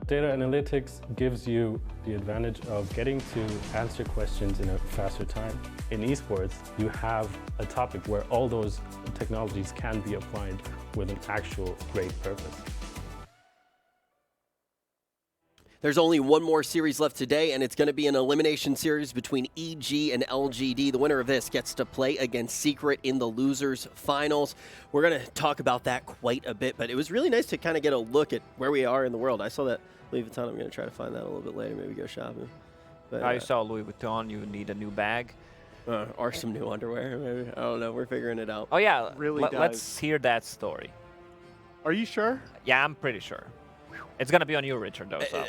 data analytics gives you the advantage of getting to answer questions in a faster time. In esports, you have a topic where all those technologies can be applied with an actual great purpose. There's only one more series left today, and it's going to be an elimination series between EG and LGD. The winner of this gets to play against Secret in the losers finals. We're going to talk about that quite a bit, but it was really nice to kind of get a look at where we are in the world. I saw that Louis Vuitton. I'm going to try to find that a little bit later, maybe go shopping. But, I saw Louis Vuitton. You need a new bag. Or some new underwear, maybe. I don't know. We're figuring it out. Oh, yeah. Really does. Let's hear that story. Are you sure? Yeah, I'm pretty sure. It's going to be on you, Richard, though. So.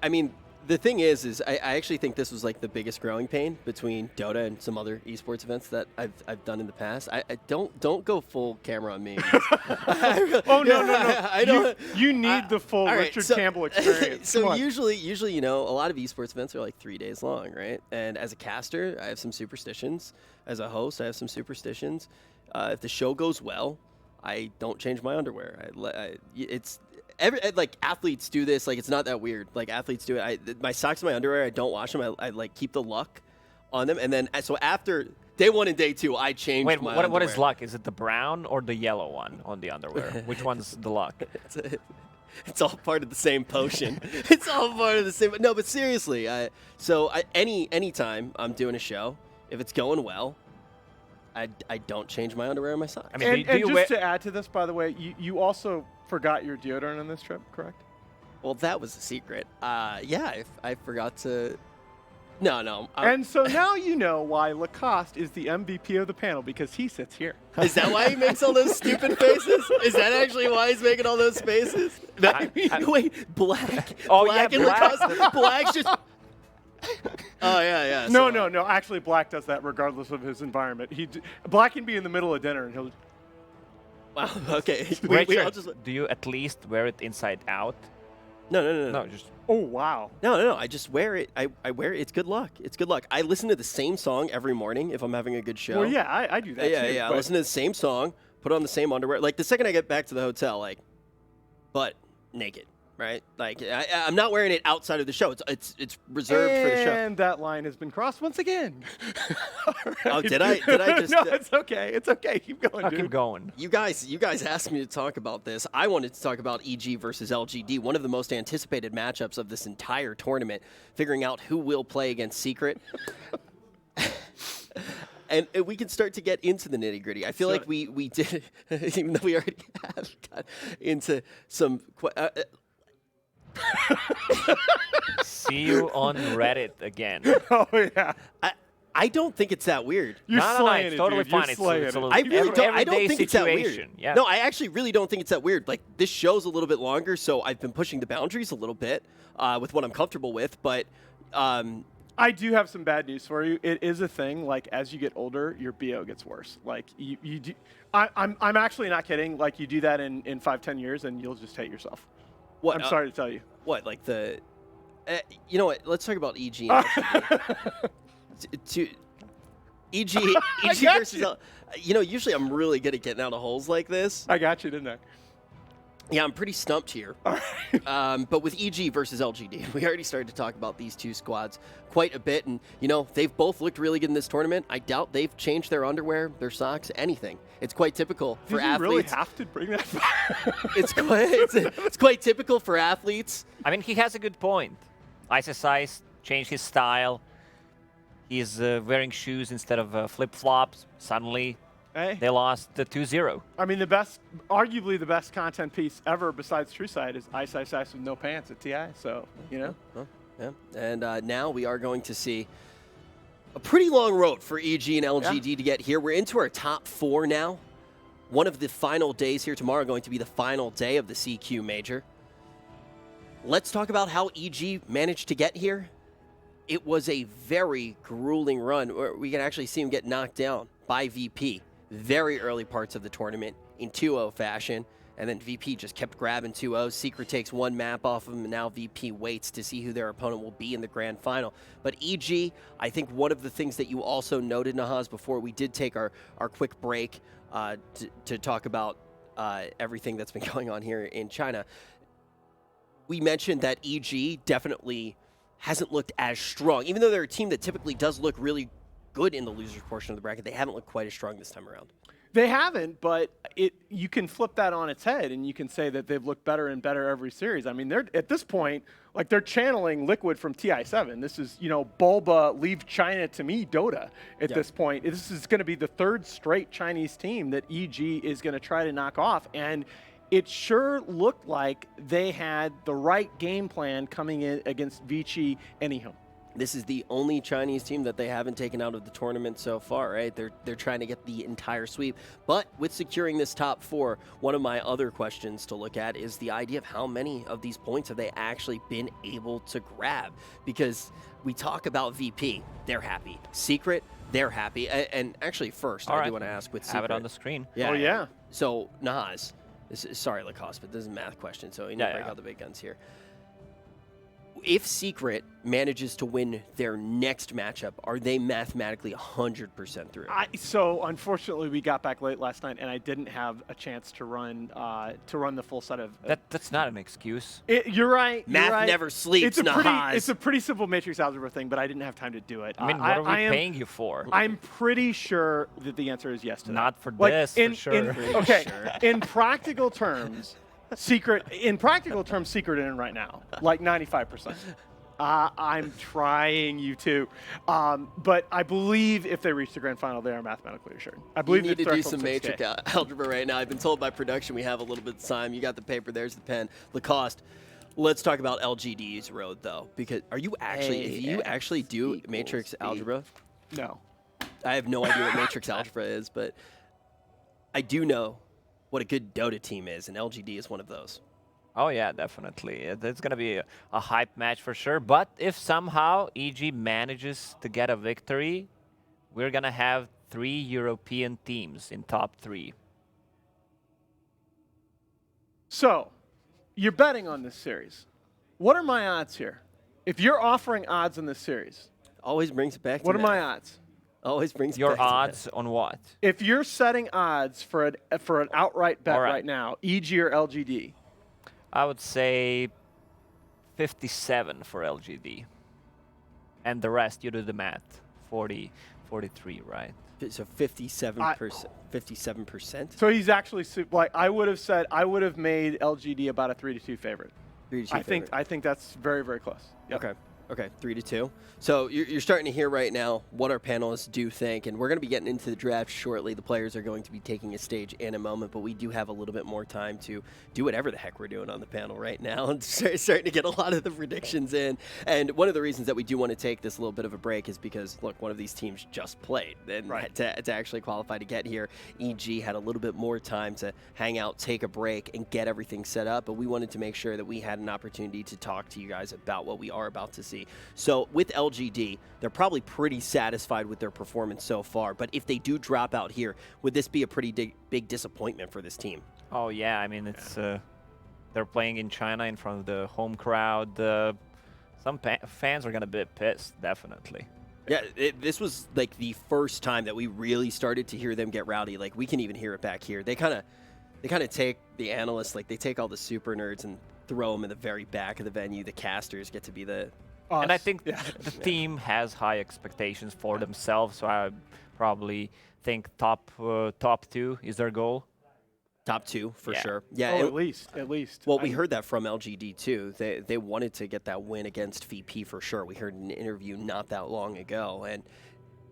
I mean, the thing is I actually think this was like the biggest growing pain between Dota and some other esports events that I've done in the past. I don't go full camera on me. Oh no! I don't. You need the full Richard Campbell experience. So usually, you know, a lot of esports events are like 3 days long, right? And as a caster, I have some superstitions. As a host, I have some superstitions. If the show goes well, I don't change my underwear. Like athletes do this, like it's not that weird. Like athletes do it. My socks and my underwear, I don't wash them. I like keep the luck on them, and then so after day 1 and day 2, I change. Wait, my what is underwear. luck? Is it the brown or the yellow one on the underwear? Which one's the luck? It's all part of the same potion. It's all part of the same. No, but seriously, anytime I'm doing a show, if it's going well, I don't change my underwear and my socks. I mean, and just to add to this, by the way, you also forgot your deodorant on this trip, correct? Well, that was a secret. Yeah, I forgot to. No. And so now you know why Lacoste is the MVP of the panel, because he sits here. Is that why he makes all those stupid faces? Is that actually why he's making all those faces? Wait, Black. Oh, Black yeah, and Black. Lacoste. Black's just. Oh yeah. No. Actually, Black does that regardless of his environment. Black can be in the middle of dinner and he'll. Wow. Okay. Richard, do you at least wear it inside out? No. No, just. Oh wow. No. I just wear it. I wear it. It's good luck. It's good luck. I listen to the same song every morning if I'm having a good show. Well, yeah, I do that too. Yeah. I listen to the same song, put on the same underwear. Like the second I get back to the hotel, like, butt naked. Right, like I'm not wearing it outside of the show. It's reserved for the show. And that line has been crossed once again. Right. Oh, did I just? No, it's okay. It's okay. Keep going, dude. Keep going. You guys asked me to talk about this. I wanted to talk about EG versus LGD, one of the most anticipated matchups of this entire tournament. Figuring out who will play against Secret. And we can start to get into the nitty-gritty. I feel like we did, even though we already have got into some. See you on Reddit again. Oh yeah. I don't think it's that weird. You're slaying it's it, totally dude. fine. You're slaying it. I really don't think it's that weird. Situation. Yeah. No, I actually really don't think it's that weird. Like this show's a little bit longer, so I've been pushing the boundaries a little bit with what I'm comfortable with. But I do have some bad news for you. It is a thing. Like as you get older, your BO gets worse. Like you do. I'm actually not kidding. Like you do that in 5-10 years, and you'll just hate yourself. what? I'm sorry to tell you. What? Like the? You know what? Let's talk about EG. And EG versus usually I'm really good at getting out of holes like this. I got you, didn't I? Yeah, I'm pretty stumped here. All right. But with EG versus LGD, we already started to talk about these two squads quite a bit, and they've both looked really good in this tournament. I doubt they've changed their underwear, their socks, anything. It's quite typical for athletes. Did you really have to bring that back? It's quite typical for athletes. I mean, he has a good point. ISSI changed his style. He's wearing shoes instead of flip-flops. Suddenly, they lost 2-0. I mean, arguably the best content piece ever besides True Side is Ice with no pants at TI. So, Well, yeah. And now we are going to see a pretty long road for EG and LGD to get here. We're into our top 4 now. One of the final days here tomorrow going to be the final day of the CQ Major. Let's talk about how EG managed to get here. It was a very grueling run. We can actually see him get knocked down by VP very early parts of the tournament in 2-0 fashion. And then VP just kept grabbing 2-0. Secret takes one map off of him, and now VP waits to see who their opponent will be in the grand final. But EG, I think one of the things that you also noted, Nahaz, before we did take our quick break to talk about everything that's been going on here in China, we mentioned that EG definitely hasn't looked as strong. Even though they're a team that typically does look really good in the losers portion of the bracket, they haven't looked quite as strong this time around. They haven't, but you can flip that on its head, and you can say that they've looked better and better every series. I mean, they're at this point, like they're channeling Liquid from TI7. This is, you know, Bulba, leave China to me, Dota at this point. This is going to be the third straight Chinese team that EG is going to try to knock off, and it sure looked like they had the right game plan coming in against Vici and Ehome. This is the only Chinese team that they haven't taken out of the tournament so far, right? They're trying to get the entire sweep. But with securing this top 4, one of my other questions to look at is the idea of how many of these points have they actually been able to grab? Because we talk about VP, they're happy. Secret, they're happy. And actually, first, I do want to ask with Secret. Have it on the screen. Yeah. Oh, yeah. So, Naz, sorry, Lacoste, but this is a math question, so you need to break out the big guns here. If Secret manages to win their next matchup, are they mathematically 100% through? So unfortunately, we got back late last night, and I didn't have a chance to run the full set of. That's not an excuse. You're right. Math never sleeps. It's a pretty simple matrix algebra thing, but I didn't have time to do it. I mean, what are we paying you for? I'm pretty sure that the answer is yes to that. Not for this, for sure. Okay, in practical terms. Secret in right now, like 95%. I'm trying you to, but I believe if they reach the grand final, they are mathematically assured. I believe you need to do some 6K. matrix algebra right now. I've been told by production we have a little bit of time. You got the paper, there's the pen. Lacoste. Let's talk about LGD's road though, because if you actually do matrix algebra? No. I have no idea what matrix algebra is, but I do know what a good Dota team is, and LGD is one of those. Oh yeah, definitely. It's going to be a hype match for sure. But if somehow EG manages to get a victory, we're going to have 3 European teams in top 3. So, you're betting on this series. What are my odds here? If you're offering odds in this series, always brings it back to what are that. my odds? Always brings your it back odds to on what? If you're setting odds for an outright bet right now, EG or LGD? I would say 57 for LGD. And the rest, you do the math. 40, 43, right? So 57%. 57%. So he's actually like I would have made LGD about a 3-2 favorite. 3-2 favorite. I think that's very, very close. Yep. Okay, 3-2. So you're starting to hear right now what our panelists do think, and we're going to be getting into the draft shortly. The players are going to be taking a stage in a moment, but we do have a little bit more time to do whatever the heck we're doing on the panel right now and starting to get a lot of the predictions in. And one of the reasons that we do want to take this little bit of a break is because, look, one of these teams just played. And to actually qualify to get here, EG had a little bit more time to hang out, take a break, and get everything set up. But we wanted to make sure that we had an opportunity to talk to you guys about what we are about to see. So with LGD, they're probably pretty satisfied with their performance so far. But if they do drop out here, would this be a pretty big disappointment for this team? Oh, yeah. I mean, it's they're playing in China in front of the home crowd. Some fans are going to be pissed, definitely. Yeah, this was like the first time that we really started to hear them get rowdy. Like, we can even hear it back here. They kind of take the analysts, like they take all the super nerds and throw them in the very back of the venue. The casters get to be the... And I think the team has high expectations for themselves, so I probably think top 2 is their goal. Top 2 for sure. Yeah, at least. Well, we heard that from LGD too. They wanted to get that win against VP for sure. We heard in an interview not that long ago, and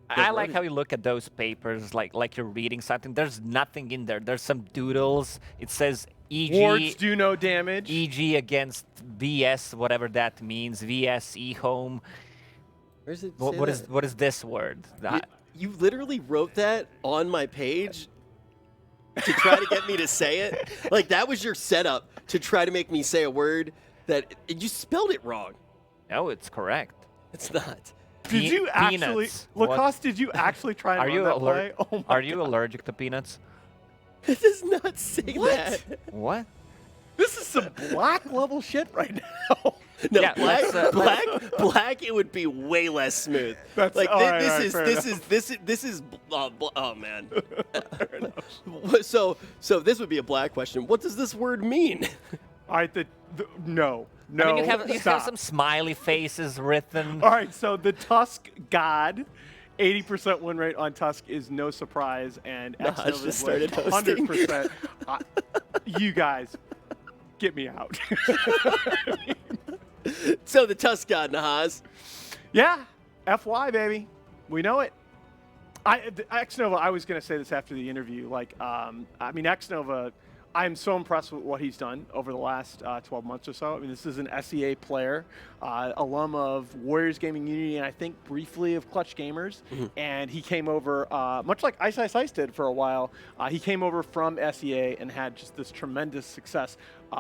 I like how you look at those papers, like you're reading something. There's nothing in there. There's some doodles. It says EG. Wards do no damage. EG against VS, whatever that means. VS Ehome. Where's it? What is this word? You literally wrote that on my page to try to get me to say it. Like, that was your setup to try to make me say a word that you spelled it wrong. No, it's correct. It's not. Did you actually, peanuts. Lacoste? Did you actually try and run that play? Oh Are you allergic to peanuts? It does not say that. What? This is some black level shit right now. No, Yeah, black. It would be way less smooth. That's like this is. Oh man. So this would be a black question. What does this word mean? All right, No. I mean, you have stop. some smiley faces written. All right, so the Tusk God, 80% win rate on Tusk is no surprise, and Nahaj just started hosting. 100%. You guys, get me out. So the Tusk God, Nahaz. Yeah, FY, baby. We know it. Xnova, I was going to say this after the interview. Xnova, I'm so impressed with what he's done over the last 12 months or so. I mean, this is an SEA player, alum of Warriors Gaming Unity, and I think briefly of Clutch Gamers. And he came over, much like Ice Ice Ice did for a while, he came over from SEA and had just this tremendous success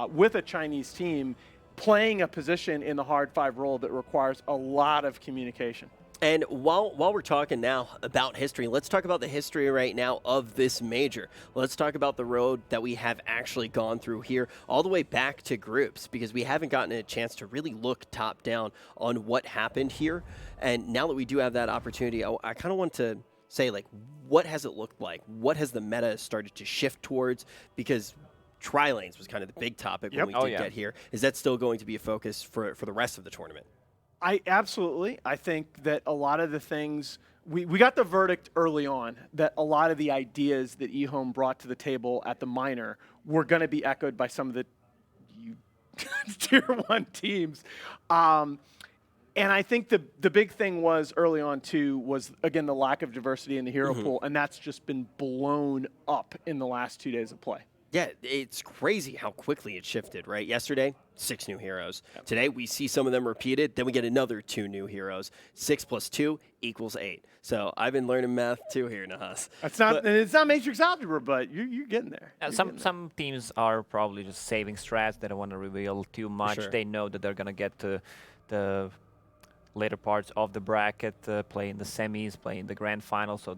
with a Chinese team, playing a position in the hard 5 role that requires a lot of communication. And while we're talking now about history, let's talk about the history right now of this major. Let's talk about the road that we have actually gone through here, all the way back to groups, because we haven't gotten a chance to really look top down on what happened here. And now that we do have that opportunity, I kind of want to say, like, what has it looked like? What has the meta started to shift towards? Because tri-lanes was kind of the big topic when we did get here. Is that still going to be a focus for the rest of the tournament? Absolutely. I think that a lot of the things, we got the verdict early on that a lot of the ideas that eHome brought to the table at the minor were going to be echoed by some of the tier 1 teams. And I think the big thing was early on too was, again, the lack of diversity in the hero pool, and that's just been blown up in the last 2 days of play. Yeah, it's crazy how quickly it shifted, right? Yesterday, 6 new heroes. Yep. Today, we see some of them repeated. Then we get another 2 new heroes. 6 + 2 = 8. So I've been learning math too here, Nahas. It's not matrix algebra, but you're getting there. Some teams are probably just saving strats. They don't want to reveal too much. Sure. They know that they're going to get to the later parts of the bracket, play in the semis, play in the grand final. So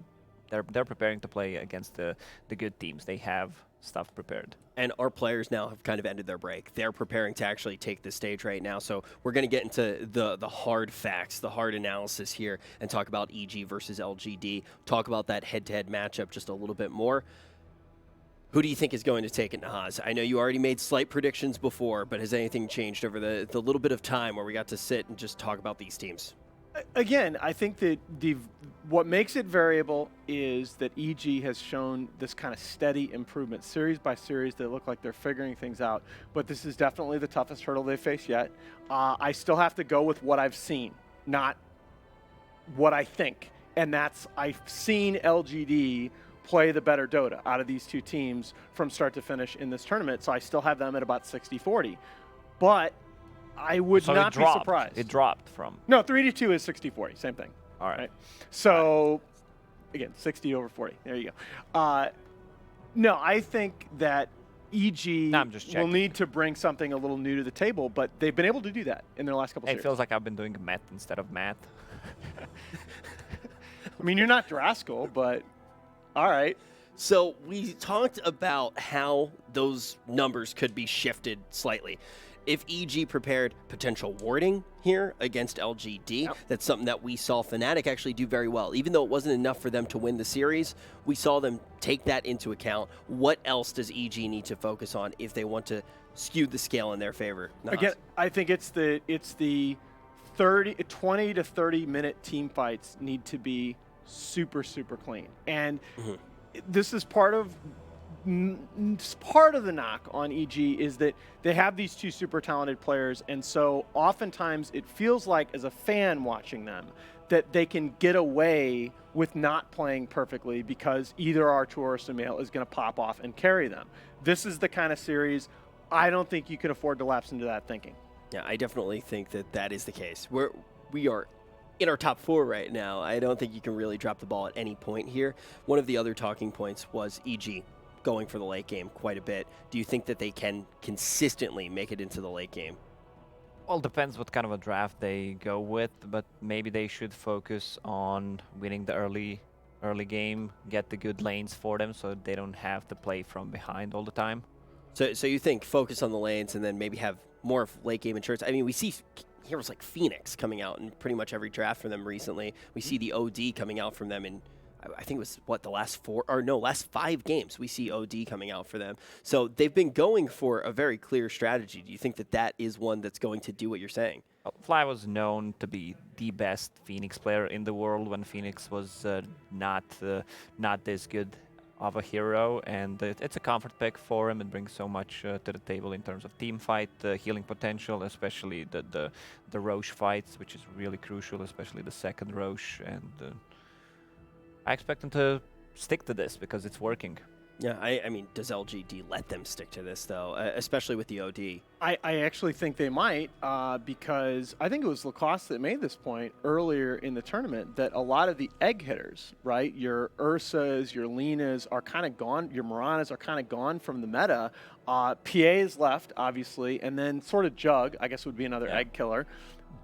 they're preparing to play against the good teams. They have stuff prepared. And our players now have kind of ended their break. They're preparing to actually take the stage right now. So we're going to get into the hard facts, the hard analysis here, and talk about EG versus LGD, talk about that head-to-head matchup just a little bit more. Who do you think is going to take it, Nahaz? I know you already made slight predictions before, but has anything changed over the little bit of time where we got to sit and just talk about these teams? Again, I think that what makes it variable is that EG has shown this kind of steady improvement, series by series. They look like they're figuring things out, but this is definitely the toughest hurdle they've faced yet. I still have to go with what I've seen, not what I think. And that's, I've seen LGD play the better Dota out of these 2 teams from start to finish in this tournament, so I still have them at about 60-40. But I would not be surprised. It dropped from... No, 3-2 is 60-40, same thing. All right. So, again, 60/40. There you go. No, I think that EG will need to bring something a little new to the table, but they've been able to do that in their last couple of series. It feels like I've been doing math instead of math. I mean, you're not Draskell, but all right. So we talked about how those numbers could be shifted slightly. If EG prepared potential warding here against LGD, that's something that we saw Fnatic actually do very well. Even though it wasn't enough for them to win the series, we saw them take that into account. What else does EG need to focus on if they want to skew the scale in their favor? Nahas? Again, I think it's the 20 to 30 minute team fights need to be super clean. And this is part of the knock on EG is that they have these 2 super talented players, and so oftentimes it feels like, as a fan watching them, that they can get away with not playing perfectly because either Artur or Sumail is going to pop off and carry them. This is the kind of series I don't think you can afford to lapse into that thinking. Yeah, I definitely think that is the case. We are in our top 4 right now. I don't think you can really drop the ball at any point here. One of the other talking points was EG going for the late game quite a bit. Do you think that they can consistently make it into the late game? Well, depends what kind of a draft they go with, but maybe they should focus on winning the early game, get the good lanes for them so they don't have to play from behind all the time. So you think focus on the lanes and then maybe have more of late game insurance? I mean, we see heroes like Phoenix coming out in pretty much every draft from them recently. We see the OD coming out from them in, I think it was the last last 5 games we see OD coming out for them. So they've been going for a very clear strategy. Do you think that is one that's going to do what you're saying? Well, Fly was known to be the best Phoenix player in the world when Phoenix was not this good of a hero, and it's a comfort pick for him. It brings so much to the table in terms of team fight, healing potential, especially the Roche fights, which is really crucial, especially the second Roche, and I expect him to stick to this because it's working. Yeah, I mean, does LGD let them stick to this, though, especially with the OD? I actually think they might because I think it was Lacoste that made this point earlier in the tournament that a lot of the egg hitters, right, your Ursas, your Linas are kind of gone, your Miranas are kind of gone from the meta. PA is left, obviously, and then sort of Jug, I guess, would be another egg killer.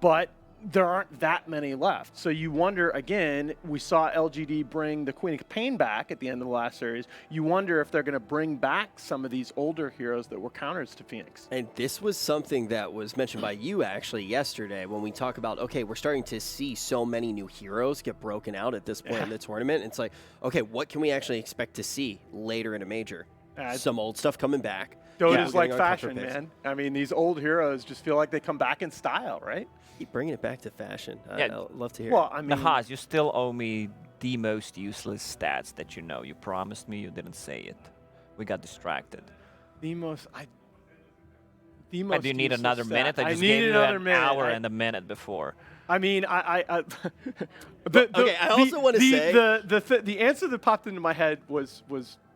But there aren't that many left. So you wonder, again, we saw LGD bring the Queen of Pain back at the end of the last series. You wonder if they're going to bring back some of these older heroes that were counters to Phoenix. And this was something that was mentioned by you actually yesterday when we talk about, okay, we're starting to see so many new heroes get broken out at this point in the tournament. It's like, okay, what can we actually expect to see later in a major? Some old stuff coming back. Dota's like fashion, man. I mean, these old heroes just feel like they come back in style, right? Keep bringing it back to fashion. Yeah. I'd love to hear Well, I mean, Nahaz, you still owe me the most useless stats that you know. You promised me, you didn't say it. We got distracted. the most Do you need useless another stat. minute? I just need gave you another an minute. hour and a minute before. I mean, Okay, I also want to say the answer that popped into my head was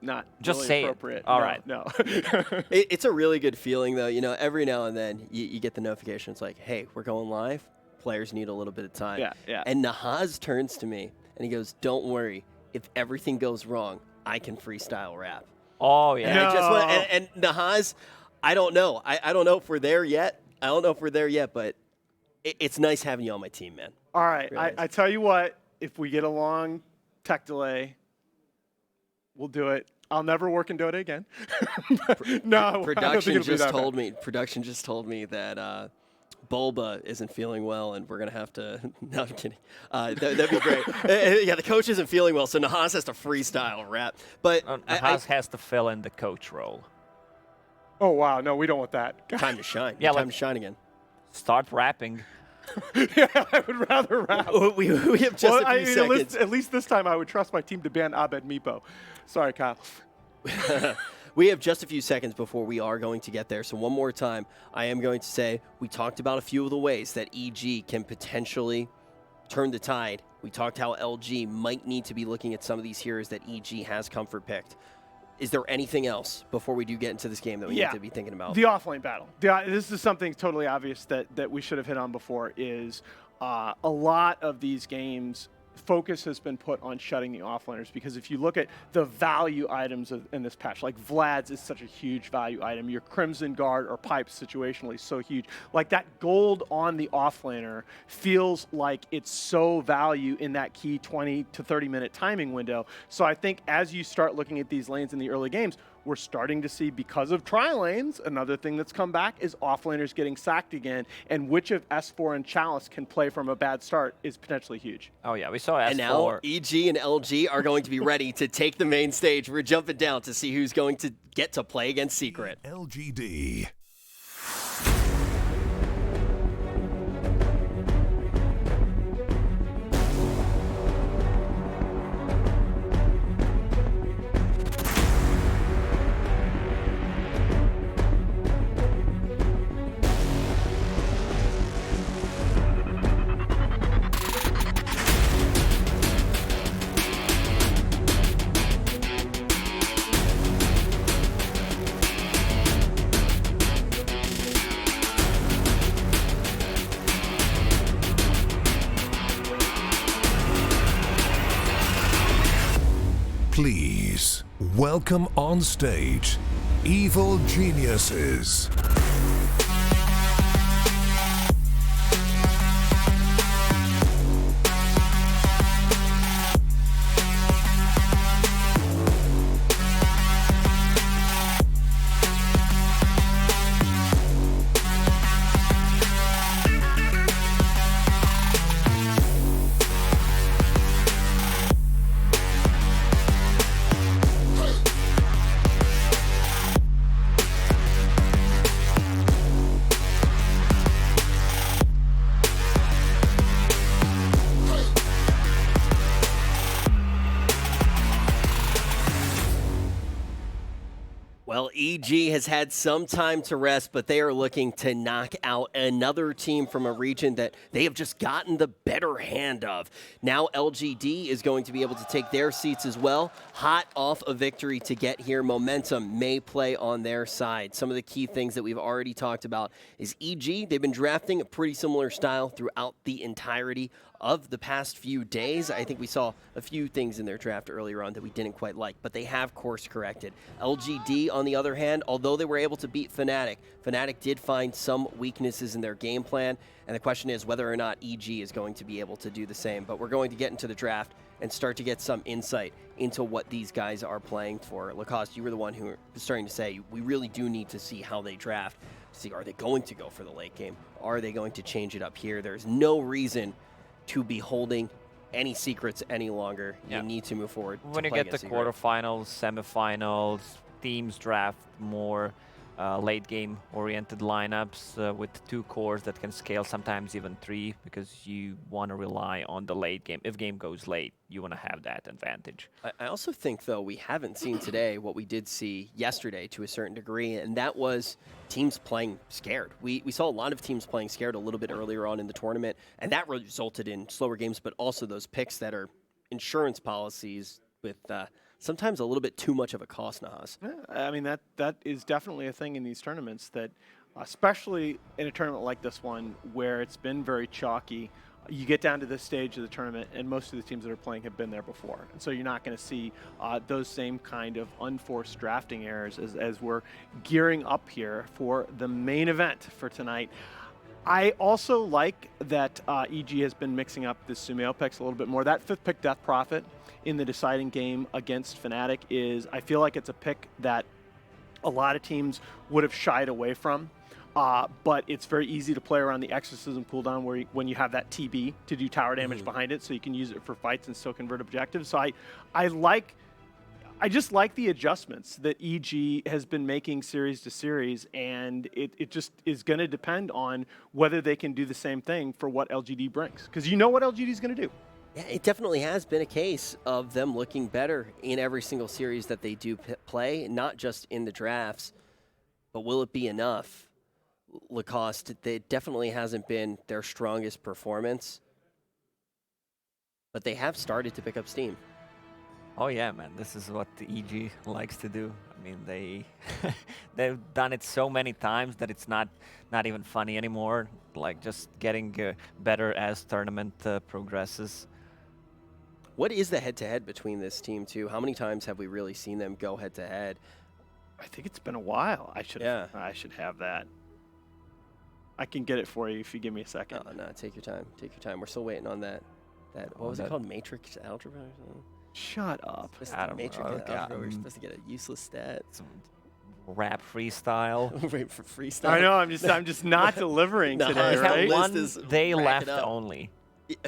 not Just really say it. appropriate. All No, right. No. it's a really good feeling, though. You know, every now and then you get the notification. It's like, hey, we're going live. Players need a little bit of time. Yeah. And Nahaz turns to me and he goes, don't worry. If everything goes wrong, I can freestyle rap. Oh, yeah. And I just want, and Nahaz, I don't know. I don't know if we're there yet. But it's nice having you on my team, man. All right. Really I tell you what, if we get a long tech delay, we'll do it. I'll never work in Dota again. No, Production just told me that Bulba isn't feeling well, and we're gonna have to. No, I'm kidding. That'd be great. Yeah, the coach isn't feeling well, so Nahaz has to freestyle rap. But Nahaz has to fill in the coach role. Oh wow, no, we don't want that. Time to shine. Yeah, time to shine again. Start rapping. Yeah, I would rather rap. We have just a few seconds. At least this time, I would trust my team to ban Abed Meepo. Sorry, Kyle. We have just a few seconds before we are going to get there. So one more time, I am going to say we talked about a few of the ways that EG can potentially turn the tide. We talked how LG might need to be looking at some of these heroes that EG has comfort picked. Is there anything else before we do get into this game that we need to be thinking about? The offlane battle. This is something totally obvious that we should have hit on before is a lot of these games, focus has been put on shutting the offlaners because if you look at the value items in this patch, like Vlad's is such a huge value item. Your Crimson Guard or Pipes situationally is so huge. Like that gold on the offlaner feels like it's so value in that key 20 to 30 minute timing window. So I think as you start looking at these lanes in the early games, we're starting to see, because of tri-lanes, another thing that's come back is offlaners getting sacked again, and which of S4 and Chalice can play from a bad start is potentially huge. Oh, yeah, we saw S4. And now EG and LG are going to be ready to take the main stage. We're jumping down to see who's going to get to play against Secret. LGD. Please welcome on stage Evil Geniuses. EG has had some time to rest, but they are looking to knock out another team from a region that they have just gotten the better hand of. Now LGD is going to be able to take their seats as well. Hot off a victory to get here. Momentum may play on their side. Some of the key things that we've already talked about is EG. They've been drafting a pretty similar style throughout the entirety of the past few days. I think we saw a few things in their draft earlier on that we didn't quite like, but they have course corrected. LGD, on the other hand, although they were able to beat Fnatic, Fnatic did find some weaknesses in their game plan, and the question is whether or not EG is going to be able to do the same. But we're going to get into the draft and start to get some insight into what these guys are playing for. Lacoste, you were the one who was starting to say we really do need to see how they draft. See, are they going to go for the late game? Are they going to change it up here? There's no reason to be holding any secrets any longer. You need to move forward. When you get the quarterfinals, semifinals, teams draft more late game oriented lineups with 2 cores that can scale, sometimes even 3, because you want to rely on the late game. If game goes late, you want to have that advantage. I also think, though, we haven't seen today what we did see yesterday to a certain degree, and that was teams playing scared. We saw a lot of teams playing scared a little bit earlier on in the tournament, and that resulted in slower games, but also those picks that are insurance policies with sometimes a little bit too much of a cost, Nahas. Yeah, I mean, that is definitely a thing in these tournaments, that especially in a tournament like this one where it's been very chalky, you get down to this stage of the tournament and most of the teams that are playing have been there before. And so you're not going to see those same kind of unforced drafting errors as we're gearing up here for the main event for tonight. I also like that EG has been mixing up the Sumail picks a little bit more. That 5th pick, Death Prophet, in the deciding game against Fnatic I feel like it's a pick that a lot of teams would have shied away from. But it's very easy to play around the Exorcism cooldown when you have that TB to do tower damage behind it, so you can use it for fights and still convert objectives. So I just like the adjustments that EG has been making series to series, and it just is going to depend on whether they can do the same thing for what LGD brings. Because you know what LGD is going to do. Yeah, it definitely has been a case of them looking better in every single series that they do play, not just in the drafts. But will it be enough? Lacoste, it definitely hasn't been their strongest performance, but they have started to pick up steam. Oh yeah, man, this is what the EG likes to do. I mean, they've done it so many times that it's not even funny anymore. Like, just getting better as tournament progresses. What is the head-to-head between this team, too? How many times have we really seen them go head-to-head? I think it's been a while. I should have that. I can get it for you if you give me a second. No, take your time. Take your time. We're still waiting on that what was it called? Matrix algebra or something? Shut up. Matrix algebra. We're supposed to get a useless stat. Some rap freestyle. Freestyle. I know. I'm just not delivering today, right? One day left only.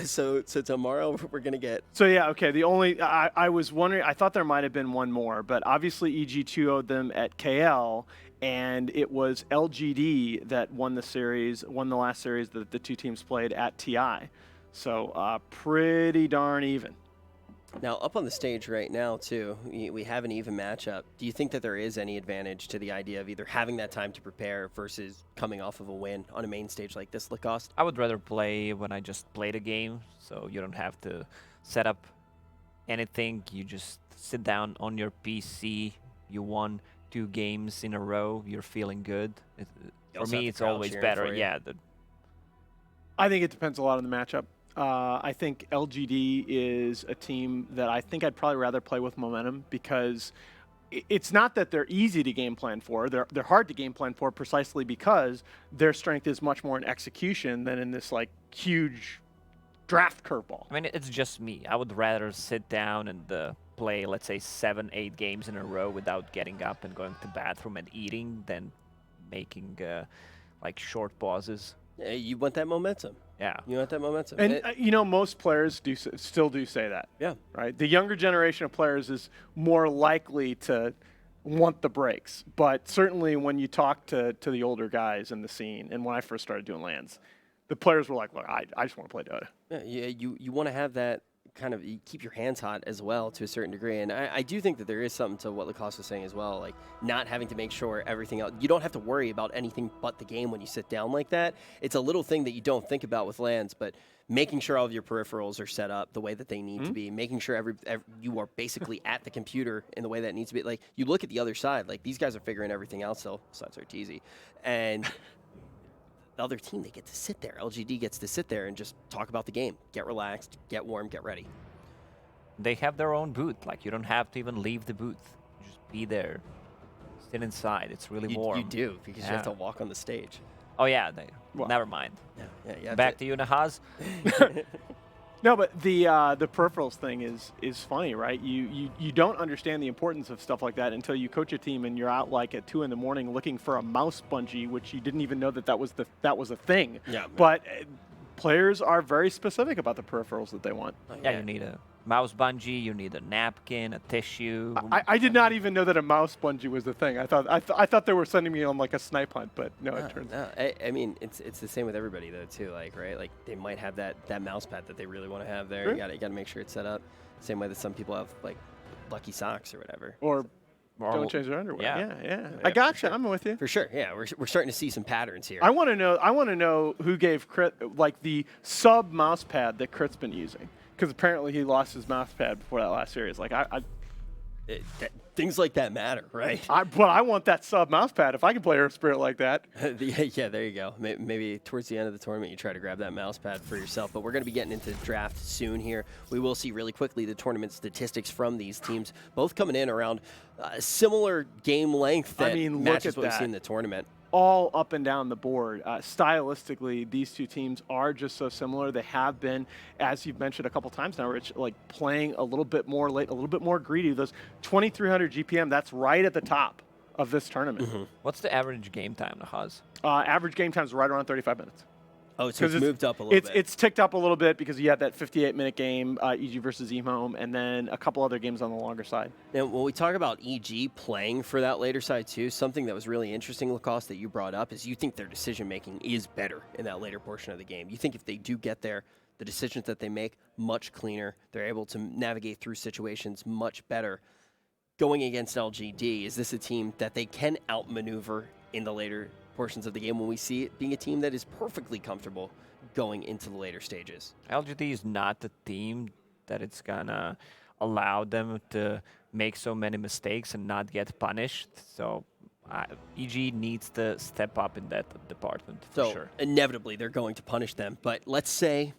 So tomorrow we're gonna get. So yeah, okay. The only I was wondering. I thought there might have been one more, but obviously EG 2-0'd them at KL, and it was LGD that won the last series that the 2 teams played at TI. So pretty darn even. Now, up on the stage right now, too, we have an even matchup. Do you think that there is any advantage to the idea of either having that time to prepare versus coming off of a win on a main stage like this, Lacoste? I would rather play when I just played a game, so you don't have to set up anything. You just sit down on your PC. You won 2 games in a row. You're feeling good. For me, it's always better. Yeah. I think it depends a lot on the matchup. I think LGD is a team that I think I'd probably rather play with momentum, because it's not that they're easy to game plan for. They're hard to game plan for precisely because their strength is much more in execution than in this like huge draft curveball. I mean, it's just me. I would rather sit down and play, let's say, 7-8 games in a row without getting up and going to the bathroom and eating than making like short pauses. Yeah, you want that momentum. Yeah. You want that momentum. And, most players still do say that. Yeah. Right? The younger generation of players is more likely to want the breaks. But certainly when you talk to the older guys in the scene, and when I first started doing LANs, the players were like, look, I just want to play Dota. Yeah, you want to have that kind of you keep your hands hot as well to a certain degree. And I do think that there is something to what Lacoste was saying as well, like not having to make sure everything else. You don't have to worry about anything but the game when you sit down like that. It's a little thing that you don't think about with LANs, but making sure all of your peripherals are set up the way that they need to be, making sure you are basically at the computer in the way that it needs to be. Like, you look at the other side, like, these guys are figuring everything out still, besides Arteezy. And the other team, they get to sit there. LGD gets to sit there and just talk about the game. Get relaxed, get warm, get ready. They have their own booth. Like, you don't have to even leave the booth. You just be there, sit inside. It's really warm. You do, because you have to walk on the stage. Oh, yeah. Well, never mind. Yeah, Back to you, Nahaz. No, but the peripherals thing is funny, right? You don't understand the importance of stuff like that until you coach a team and you're out like at 2 in the morning looking for a mouse bungee, which you didn't even know that was a thing. Yeah. But players are very specific about the peripherals that they want. Yeah, you need a mouse bungee, you need a napkin, a tissue. I did not even know that a mouse bungee was the thing. I thought they were sending me on like a snipe hunt, but no, it turns out. I mean, it's the same with everybody though too. Like, right? Like, they might have that mouse pad that they really want to have there. Sure. You gotta make sure it's set up. Same way that some people have like lucky socks or whatever. Or don't change their underwear. Yeah. Yeah. I gotcha. I'm with you. For sure. Yeah, we're starting to see some patterns here. I want to know who gave Crit like the sub mouse pad that Crit's been using, because apparently he lost his mouse pad before that last series. Like Things like that matter, right? But I want that sub mouse pad if I can play Earth Spirit like that. Yeah, there you go. Maybe towards the end of the tournament, you try to grab that mouse pad for yourself. But we're going to be getting into the draft soon here. We will see really quickly the tournament statistics from these teams, both coming in around similar game length that matches what we've seen in the tournament. All up and down the board. Stylistically, these two teams are just so similar. They have been, as you've mentioned a couple times now, Rich, like playing a little bit more late, a little bit more greedy. Those 2,300 GPM, that's right at the top of this tournament. What's the average game time, Nahaz? Average game time is right around 35 minutes. Oh, so it's moved up a little bit. It's ticked up a little bit because you had that 58-minute game, EG versus eHome, and then a couple other games on the longer side. Now, when we talk about EG playing for that later side too, something that was really interesting, Lacoste, that you brought up is you think their decision-making is better in that later portion of the game. You think if they do get there, the decisions that they make, much cleaner. They're able to navigate through situations much better. Going against LGD, is this a team that they can outmaneuver in the later portions of the game when we see it being a team that is perfectly comfortable going into the later stages? LGD is not the team that it's gonna allow them to make so many mistakes and not get punished. So EG needs to step up in that department for sure. Inevitably they're going to punish them, but let's say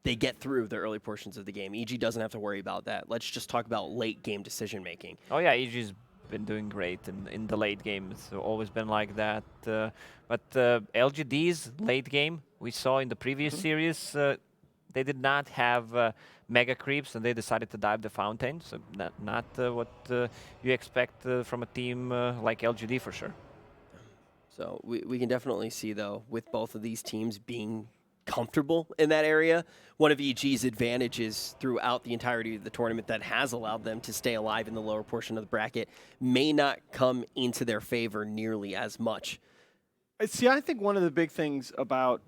they get through the early portions of the game. EG doesn't have to worry about that. Let's just talk about late game decision making. Oh yeah, EG's been doing great in the late game. It's always been like that. But LGD's late game, we saw in the previous series, they did not have mega creeps, and they decided to dive the fountain. So not what you expect from a team like LGD for sure. So we can definitely see, though, with both of these teams being comfortable in that area, one of EG's advantages throughout the entirety of the tournament that has allowed them to stay alive in the lower portion of the bracket may not come into their favor nearly as much. See, I think one of the big things about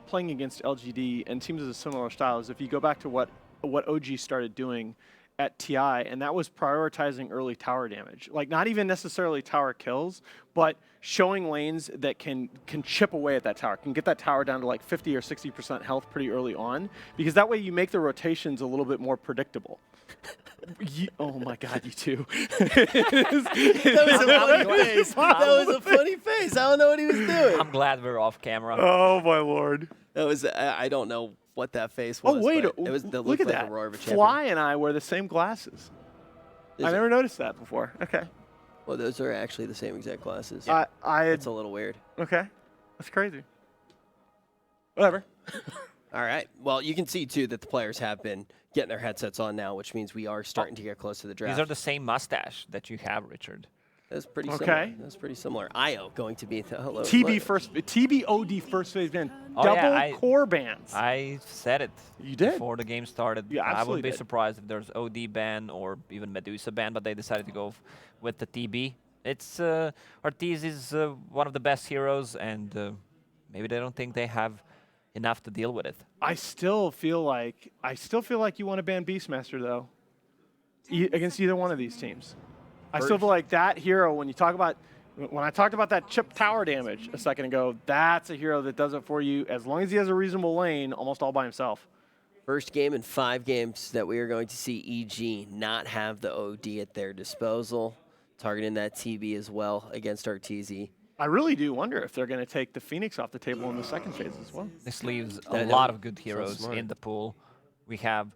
playing against LGD and teams of a similar style is if you go back to what OG started doing at TI, and that was prioritizing early tower damage. Like, not even necessarily tower kills, but showing lanes that can chip away at that tower, can get that tower down to like 50 or 60% health pretty early on, because that way you make the rotations a little bit more predictable. Oh my God, you two. That was a funny face. That was a funny face. I don't know what he was doing. I'm glad we're off camera. Oh my Lord. That was, I don't know what that face was. Oh wait, it was, that look at like that. A roar of a champion. Fly and I wear the same glasses. I never noticed that before. Okay. Well, those are actually the same exact glasses. It's a little weird. Okay. That's crazy. Whatever. All right. Well, you can see, too, that the players have been getting their headsets on now, which means we are starting to get close to the draft. These are the same mustache that you have, Richard. That's pretty similar. That's pretty similar. IO going to be hello. TBOD first phase ban. Double core bans. I said it. You did? Before the game started. You absolutely I would be did. surprised if there's OD ban or even Medusa ban, but they decided to go with the TB. It's Ortiz is one of the best heroes, and maybe they don't think they have enough to deal with it. I still feel like you want to ban Beastmaster though, against either one of these teams. I still feel like that hero, when I talked about that chip tower damage a second ago, that's a hero that does it for you as long as he has a reasonable lane, almost all by himself. First game in 5 games that we are going to see EG not have the OD at their disposal, targeting that TB as well against Arteezy. I really do wonder if they're going to take the Phoenix off the table in the second phase as well. This leaves a lot of good heroes in the pool. We have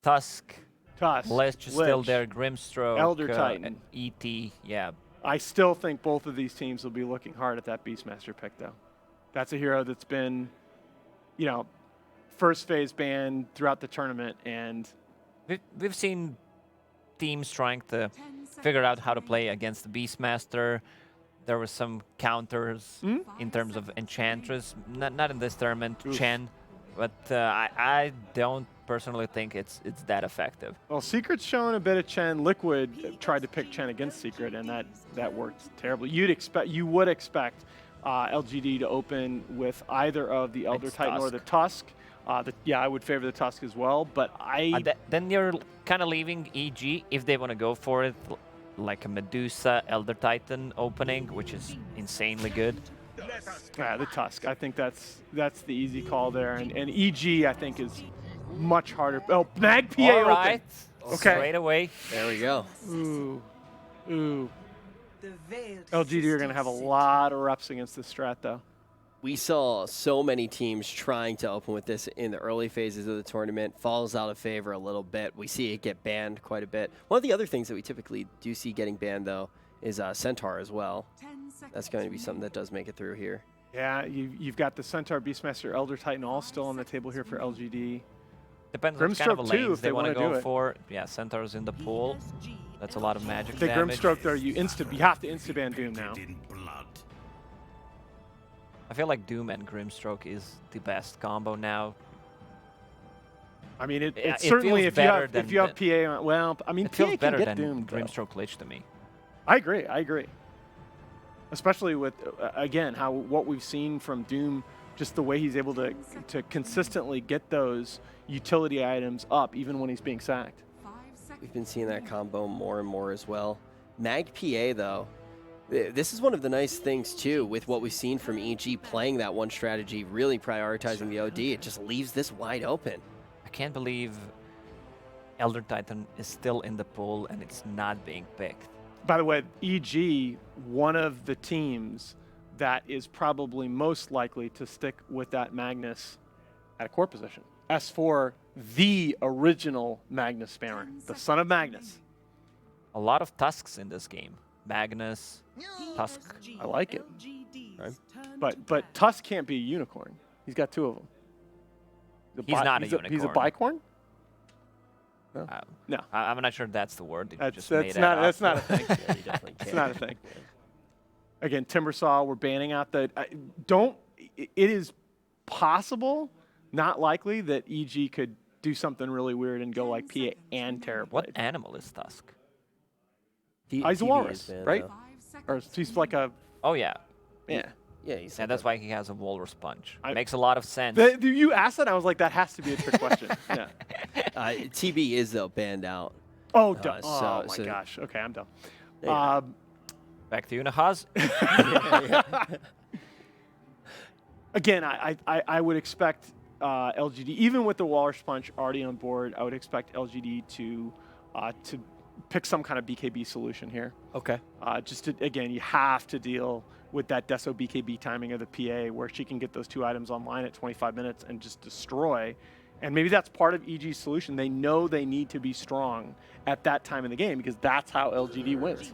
Tusk, Lich is still there, Grimstroke, Elder Titan, ET, yeah. I still think both of these teams will be looking hard at that Beastmaster pick, though. That's a hero that's been, first phase banned throughout the tournament, and we've seen teams trying to figure out how to play against the Beastmaster. There were some counters in terms of Enchantress, not in this tournament, Chen, but I don't personally think it's that effective. Well, Secret's showing a bit of Chen. Liquid tried to pick Chen against Secret, and that worked terribly. You would expect LGD to open with either of the Elder Titan or the Tusk. I would favor the Tusk as well, but then you're kind of leaving EG if they want to go for it, like a Medusa Elder Titan opening, which is insanely good. Yeah, the Tusk. I think that's the easy call there, and EG I think is much harder. Oh, Mag PA All right. open. Okay. Straight away. There we go. Ooh. LGD are going to have a lot of reps against this strat, though. We saw so many teams trying to open with this in the early phases of the tournament. Falls out of favor a little bit. We see it get banned quite a bit. One of the other things that we typically do see getting banned, though, is Centaur as well. That's going to be something that does make it through here. Yeah, you've got the Centaur, Beastmaster, Elder Titan all still on the table here for LGD. Depends on what kind of Grimstroke lanes too, if they want to go do for. Yeah, Centaur's in the pool. That's a lot of magic The damage. Grimstroke there, you have to insta-ban Doom now. I feel like Doom and Grimstroke is the best combo now. I mean, it It certainly feels if you have PA on, well, I mean, It feels PA better can get than Doom. Grimstroke Lich to me. I agree. Especially with again what we've seen from Doom, just the way he's able to consistently get those utility items up even when he's being sacked. We've been seeing that combo more and more as well. Mag PA, though, this is one of the nice things, too, with what we've seen from EG playing that one strategy, really prioritizing the OD. It just leaves this wide open. I can't believe Elder Titan is still in the pool and it's not being picked. By the way, EG, one of the teams that is probably most likely to stick with that Magnus at a core position. S4, the original Magnus spammer, the son of Magnus. A lot of Tusks in this game. Magnus, Tusk. I like it. Right? But Tusk can't be a unicorn. He's got 2 of them. He's not a unicorn. He's a bicorn? No. I'm not sure that's the word. That's not a thing. Yeah, you definitely It's can. not a thing. Again, Timbersaw, we're banning out the... It is possible, not likely, that EG could do something really weird and go like PA and Terrorblade. What animal is Tusk? He's a walrus, right? Or he's like a... Oh, yeah. Yeah. Yeah, he's And that's why he has a walrus punch. I- Makes a lot of sense. You asked that, I was like, that has to be a trick question. Yeah. TB is, though, banned out. Oh, dumb. so- Oh, my so- gosh. Okay, I'm done. There you go. Back to you, Nahaz. Again, I would expect LGD, even with the Walrus Punch already on board, I would expect LGD to pick some kind of BKB solution here. Okay. Again, you have to deal with that Deso BKB timing of the PA where she can get those 2 items online at 25 minutes and just destroy. And maybe that's part of EG's solution. They know they need to be strong at that time in the game because that's how LGD wins.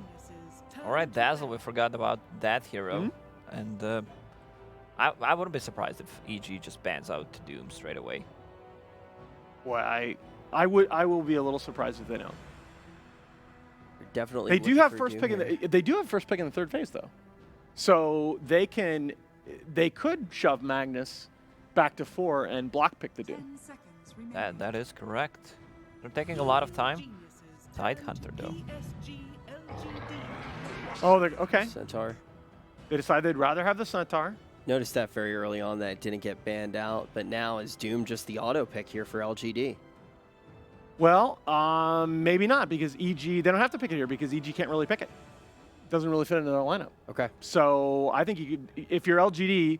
All right, Dazzle, we forgot about that hero. And I wouldn't be surprised if EG just bans out Doom straight away. Boy, I will be a little surprised if they don't. You're definitely They do looking have for first Doom pick in here. they do have first pick in the 3rd phase though. So they could shove Magnus back to 4 and block pick the Doom. That is correct. They're taking a lot of time. Tidehunter, though. Oh, okay. Centaur. They decide they'd rather have the Centaur. Noticed that very early on that it didn't get banned out, but now is Doom just the auto pick here for LGD? Well, maybe not, because EG, they don't have to pick it here because EG can't really pick it. Doesn't really fit into their lineup. Okay. So I think you could, if you're LGD,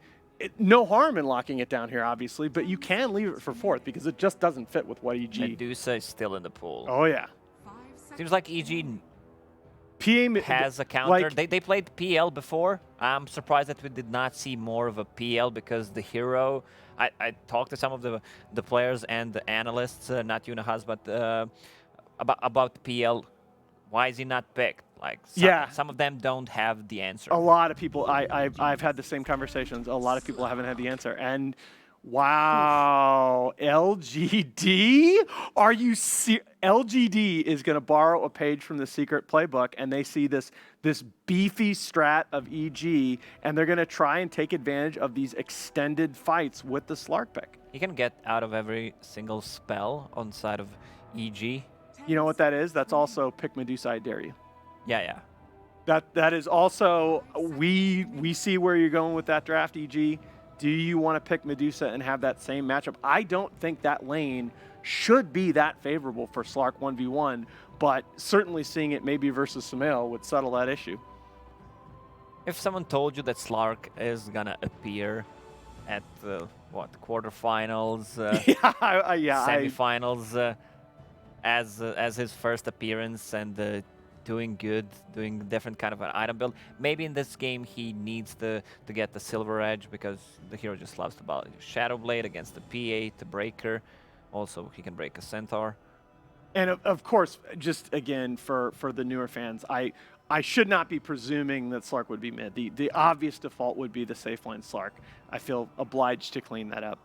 no harm in locking it down here, obviously, but you can leave it for fourth because it just doesn't fit with what EG. Medusa is still in the pool. Oh, yeah. Seems like EG PA has a counter. They played PL before. I'm surprised that we did not see more of a PL because the hero. I talked to some of the players and the analysts, not Unahas, but about PL. Why is he not picked? Like some of them don't have the answer. A lot of people. I've had the same conversations. A lot of people haven't had the answer. And wow, LGD? Are you LGD is going to borrow a page from the secret playbook, and they see this beefy strat of EG, and they're going to try and take advantage of these extended fights with the Slark pick. You can get out of every single spell on side of EG. You know what that is? That's also pick Medusa, I dare you. Yeah. That is also, we see where you're going with that draft, EG. Do you want to pick Medusa and have that same matchup? I don't think that lane should be that favorable for Slark 1v1, but certainly seeing it maybe versus Sumail would settle that issue. If someone told you that Slark is gonna appear at quarterfinals, semifinals, as his first appearance and doing good, doing different kind of an item build. Maybe in this game he needs to get the Silver Edge because the hero just loves to battle Shadow Blade against the P8, the Breaker. Also, he can break a Centaur. And of course, just again, for the newer fans, I should not be presuming that Slark would be mid. The obvious default would be the safe lane Slark. I feel obliged to clean that up.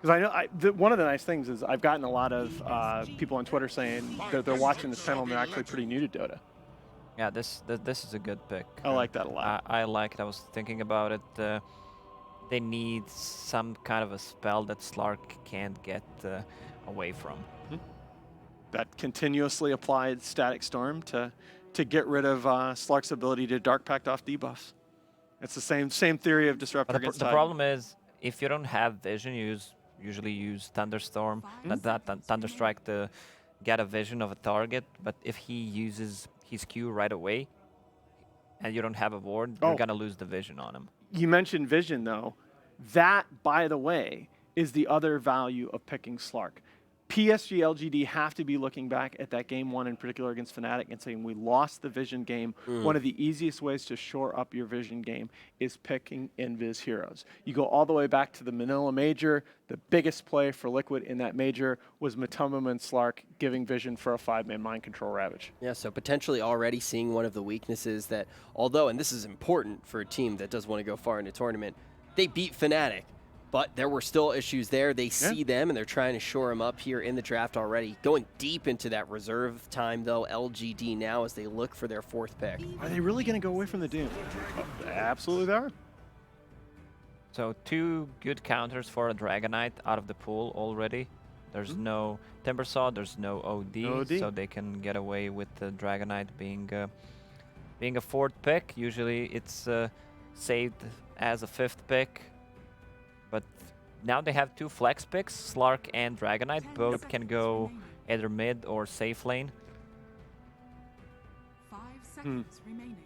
Because I know one of the nice things is I've gotten a lot of people on Twitter saying that they're watching this panel and they're actually pretty new to Dota. Yeah, this is a good pick. I like that a lot. I like it. I was thinking about it. They need some kind of a spell that Slark can't get away from. That continuously applied Static Storm to get rid of Slark's ability to Dark Pact off debuffs. It's the same theory of Disruptor against the problem is, if you don't have vision, you usually use Thunderstorm, not Thunderstrike to get a vision of a target, but if he uses his Q right away and you don't have a ward, you're going to lose the vision on him. You mentioned vision, though. That, by the way, is the other value of picking Slark. PSG.LGD have to be looking back at that game one in particular against Fnatic and saying we lost the vision game. One of the easiest ways to shore up your vision game is picking invis heroes. You go all the way back to the Manila Major. The biggest play for Liquid in that major was Matumum and Slark giving vision for a 5-man mind control Ravage. Yeah, so potentially already seeing one of the weaknesses that, although, and this is important for a team that does want to go far in a tournament, they beat Fnatic. But there were still issues there. They see them, and they're trying to shore them up here in the draft already. Going deep into that reserve time, though, LGD now as they look for their fourth pick. Are they really going to go away from the Doom? Absolutely they are. So 2 good counters for a Dragonite out of the pool already. There's no Timbersaw, there's no OD, so they can get away with the Dragonite being a 4th pick. Usually it's saved as a 5th pick. But now they have 2 flex picks, Slark and Dragonite. Both can go either mid or safe lane. 5 seconds remaining.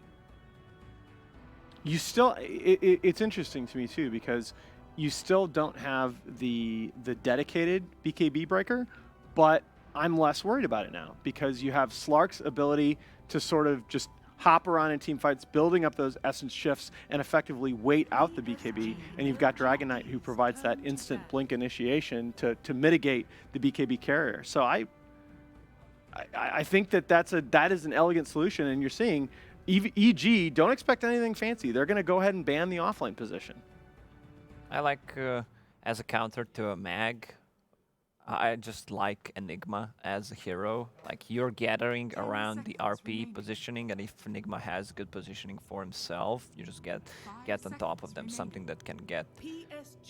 You still, it's interesting to me too because you still don't have the dedicated BKB breaker, but I'm less worried about it now because you have Slark's ability to sort of just hop around in team fights, building up those essence shifts and effectively wait out the BKB. And you've got Dragonite who provides that instant blink initiation to mitigate the BKB carrier. So I think that is an elegant solution. And you're seeing EG don't expect anything fancy. They're going to go ahead and ban the offlane position. I like as a counter to a mag. I just like Enigma as a hero. Like, you're gathering around the RP positioning, and if Enigma has good positioning for himself, you just get on top of them, something that can get.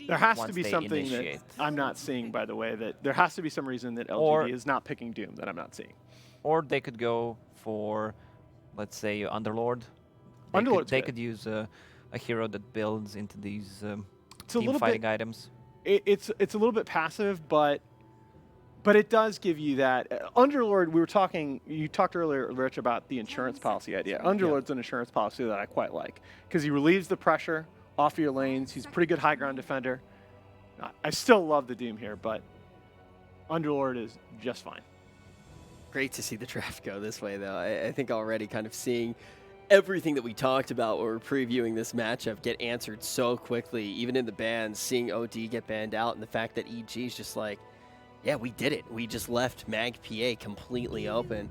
There has to be something that I'm not seeing, by the way, that there has to be some reason that LGD is not picking Doom that I'm not seeing. Or they could go for, let's say, Underlord. They could use a hero that builds into these It's a team little fighting bit. items. It's a little bit passive, but it does give you that. Underlord, you talked earlier, Rich, about the insurance policy idea. Underlord's an insurance policy that I quite like because he relieves the pressure off your lanes. He's a pretty good high ground defender. I still love the Doom here, but Underlord is just fine. Great to see the draft go this way, though. I think already kind of seeing everything that we talked about when we're previewing this matchup get answered so quickly, even in the bans, seeing OD get banned out, and the fact that EG is just like, yeah, we did it. We just left Mag PA completely open.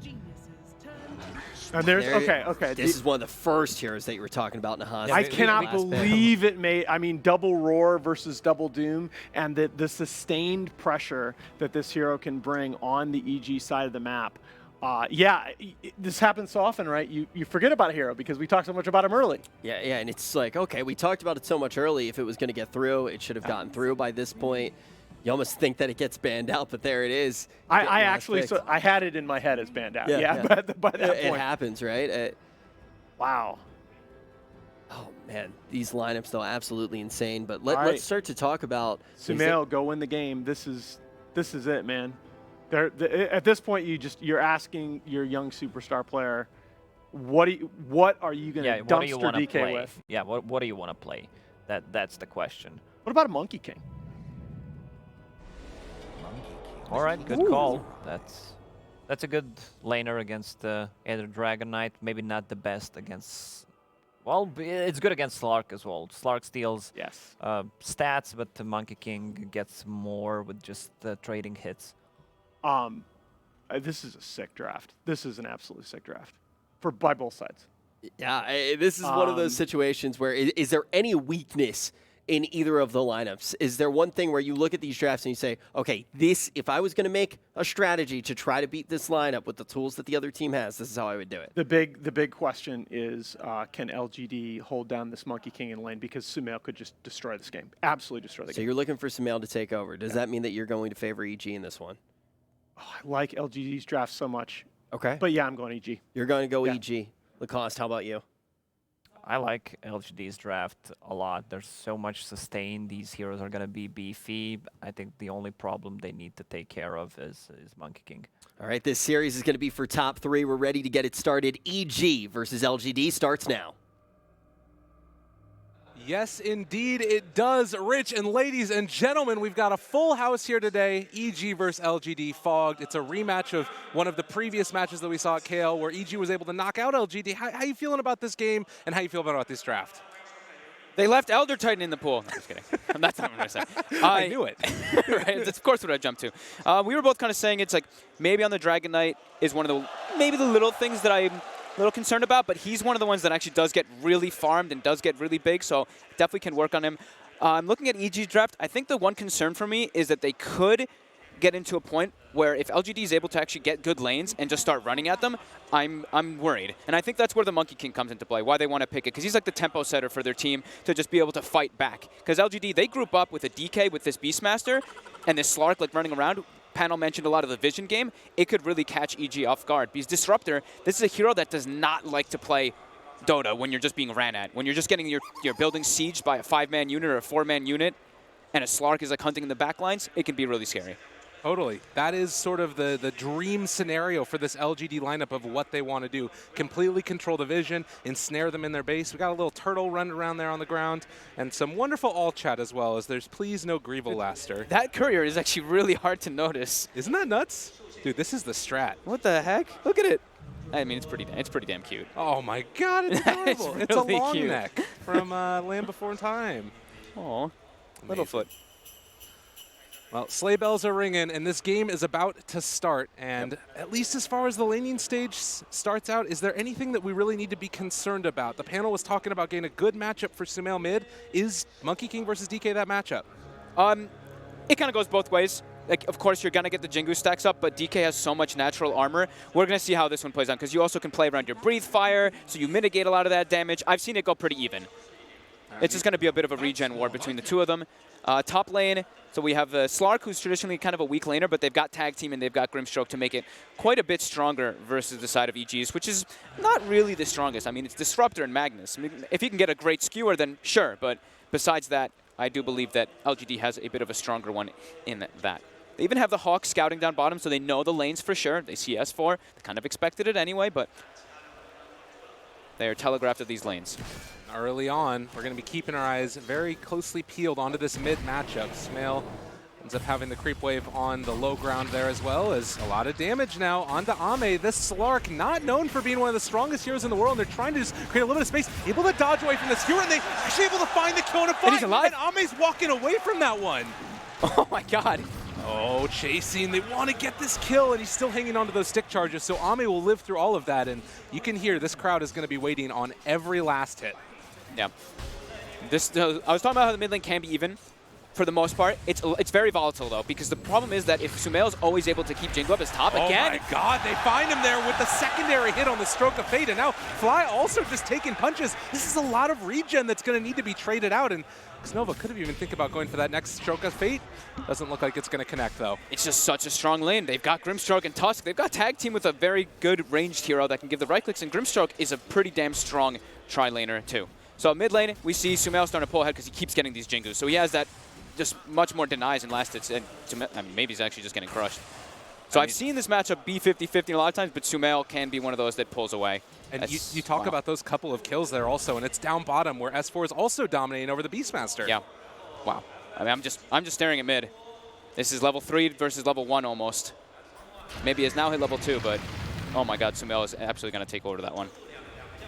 And there's okay. This is one of the first heroes that you were talking about, Nahas. I cannot believe it made. I mean, double roar versus double doom, and the sustained pressure that this hero can bring on the EG side of the map. This happens so often, right? You forget about a hero because we talked so much about him early. Yeah, and it's like, okay, we talked about it so much early. If it was going to get through, it should have gotten through by this point. You almost think that it gets banned out, but there it is. I actually, I had it in my head as banned out. But by that point. It happens, right? Wow. Oh, man. These lineups, though, absolutely insane. But let's start to talk about... Sumail, go win the game. This is it, man. At this point, you're asking your young superstar player, what are you going to dumpster DK with? Yeah, what do you want to play? That's the question. What about a Monkey King? All right, good call. That's a good laner against either Dragon Knight. Maybe not the best against. Well, it's good against Slark as well. Slark steals stats, but the Monkey King gets more with just trading hits. This is a sick draft. This is an absolutely sick draft by both sides. Yeah, this is one of those situations where is there any weakness in either of the lineups? Is there one thing where you look at these drafts and you say, okay, if I was going to make a strategy to try to beat this lineup with the tools that the other team has, this is how I would do it? The big question is, can LGD hold down this Monkey King in lane? Because Sumail could just destroy this game. Absolutely destroy the game. So you're looking for Sumail to take over. Does that mean that you're going to favor EG in this one? Oh, I like LGD's draft so much. Okay. But yeah, I'm going EG. You're going to go EG. Lacoste, how about you? I like LGD's draft a lot. There's so much sustain. These heroes are going to be beefy. I think the only problem they need to take care of is Monkey King. All right, this series is going to be for top 3. We're ready to get it started. EG versus LGD starts now. Yes, indeed, it does. Rich, and ladies and gentlemen, we've got a full house here today. EG versus LGD Fogged. It's a rematch of one of the previous matches that we saw at KL where EG was able to knock out LGD. How you feeling about this game, and how you feel about this draft? They left Elder Titan in the pool. No, just kidding. That's not what I'm going to say. I knew it. Right, that's of course what I jumped to. We were both kind of saying it's like maybe on the Dragon Knight is one of the little things that I'm a little concerned about, but he's one of the ones that actually does get really farmed and does get really big, so definitely can work on him. I'm looking at EG's draft. I think the one concern for me is that they could get into a point where if LGD is able to actually get good lanes and just start running at them, I'm worried. And I think that's where the Monkey King comes into play, why they want to pick it, because he's like the tempo setter for their team to just be able to fight back. Because LGD, they group up with a DK with this Beastmaster and this Slark like running around. Panel mentioned a lot of the vision game. It could really catch EG off guard. Because Disruptor, this is a hero that does not like to play Dota when you're just being ran at. When you're just getting your building sieged by a 5-man unit or a 4-man unit, and a Slark is like hunting in the back lines, it can be really scary. Totally. That is sort of the dream scenario for this LGD lineup of what they want to do. Completely control the vision, ensnare them in their base. We got a little turtle running around there on the ground, and some wonderful alt chat as well, as there's please no Greevil Laster. That courier is actually really hard to notice. Isn't that nuts? Dude, this is the strat. What the heck? Look at it. I mean, it's pretty damn cute. Oh my god, it's adorable. It's It's a really long cute. neck from Land Before Time. Aw, Littlefoot. Well, sleigh bells are ringing, and this game is about to start. And at least as far as the laning stage starts out, is there anything that we really need to be concerned about? The panel was talking about getting a good matchup for Sumail mid. Is Monkey King versus DK that matchup? It kind of goes both ways. Like, of course, you're going to get the Jingu stacks up, but DK has so much natural armor. We're going to see how this one plays out, because you also can play around your Breathe Fire, so you mitigate a lot of that damage. I've seen it go pretty even. It's just going to be a bit of a regen war between the two of them. Top lane, so we have Slark, who's traditionally kind of a weak laner, but they've got Tag Team and they've got Grimstroke to make it quite a bit stronger versus the side of EG's, which is not really the strongest. I mean, it's Disruptor and Magnus. I mean, if you can get a great skewer, then sure, but besides that, I do believe that LGD has a bit of a stronger one in that. They even have the Hawk scouting down bottom, so they know the lanes for sure. They see S4. They kind of expected it anyway, but they are telegraphed of these lanes. Early on, we're going to be keeping our eyes very closely peeled onto this mid matchup. Sumail ends up having the creep wave on the low ground there as well, as a lot of damage now onto Ame. This Slark, not known for being one of the strongest heroes in the world, and they're trying to just create a little bit of space, able to dodge away from the skewer, and they actually able to find the kill and a fight. And he's alive. And Ame's walking away from that one. Oh my god. Oh, chasing. They want to get this kill, and he's still hanging onto those stick charges, so Ame will live through all of that, and you can hear this crowd is going to be waiting on every last hit. Yeah. I was talking about how the mid lane can be even. For the most part, it's very volatile though, because the problem is that if Sumail is always able to keep Jingu up his top again. Oh my god, they find him there with the secondary hit on the Stroke of Fate, and now Fly also just taking punches. This is a lot of regen that's going to need to be traded out, and Xnova could have even think about going for that next Stroke of Fate. Doesn't look like it's going to connect though. It's just such a strong lane. They've got Grimstroke and Tusk. They've got Tag Team with a very good ranged hero that can give the right clicks, and Grimstroke is a pretty damn strong tri-laner too. So mid lane, we see Sumail starting to pull ahead because he keeps getting these Jingus. So he has that just much more denies and last hits, and I mean, maybe he's actually just getting crushed. So I've seen this matchup be 50-50 a lot of times, but Sumail can be one of those that pulls away. And you talk about those couple of kills there also, and it's down bottom where S4 is also dominating over the Beastmaster. Yeah. Wow. I mean, I'm just staring at mid. This is level 3 versus level 1 almost. Maybe it's now hit level 2, but oh my god, Sumail is absolutely going to take over that one.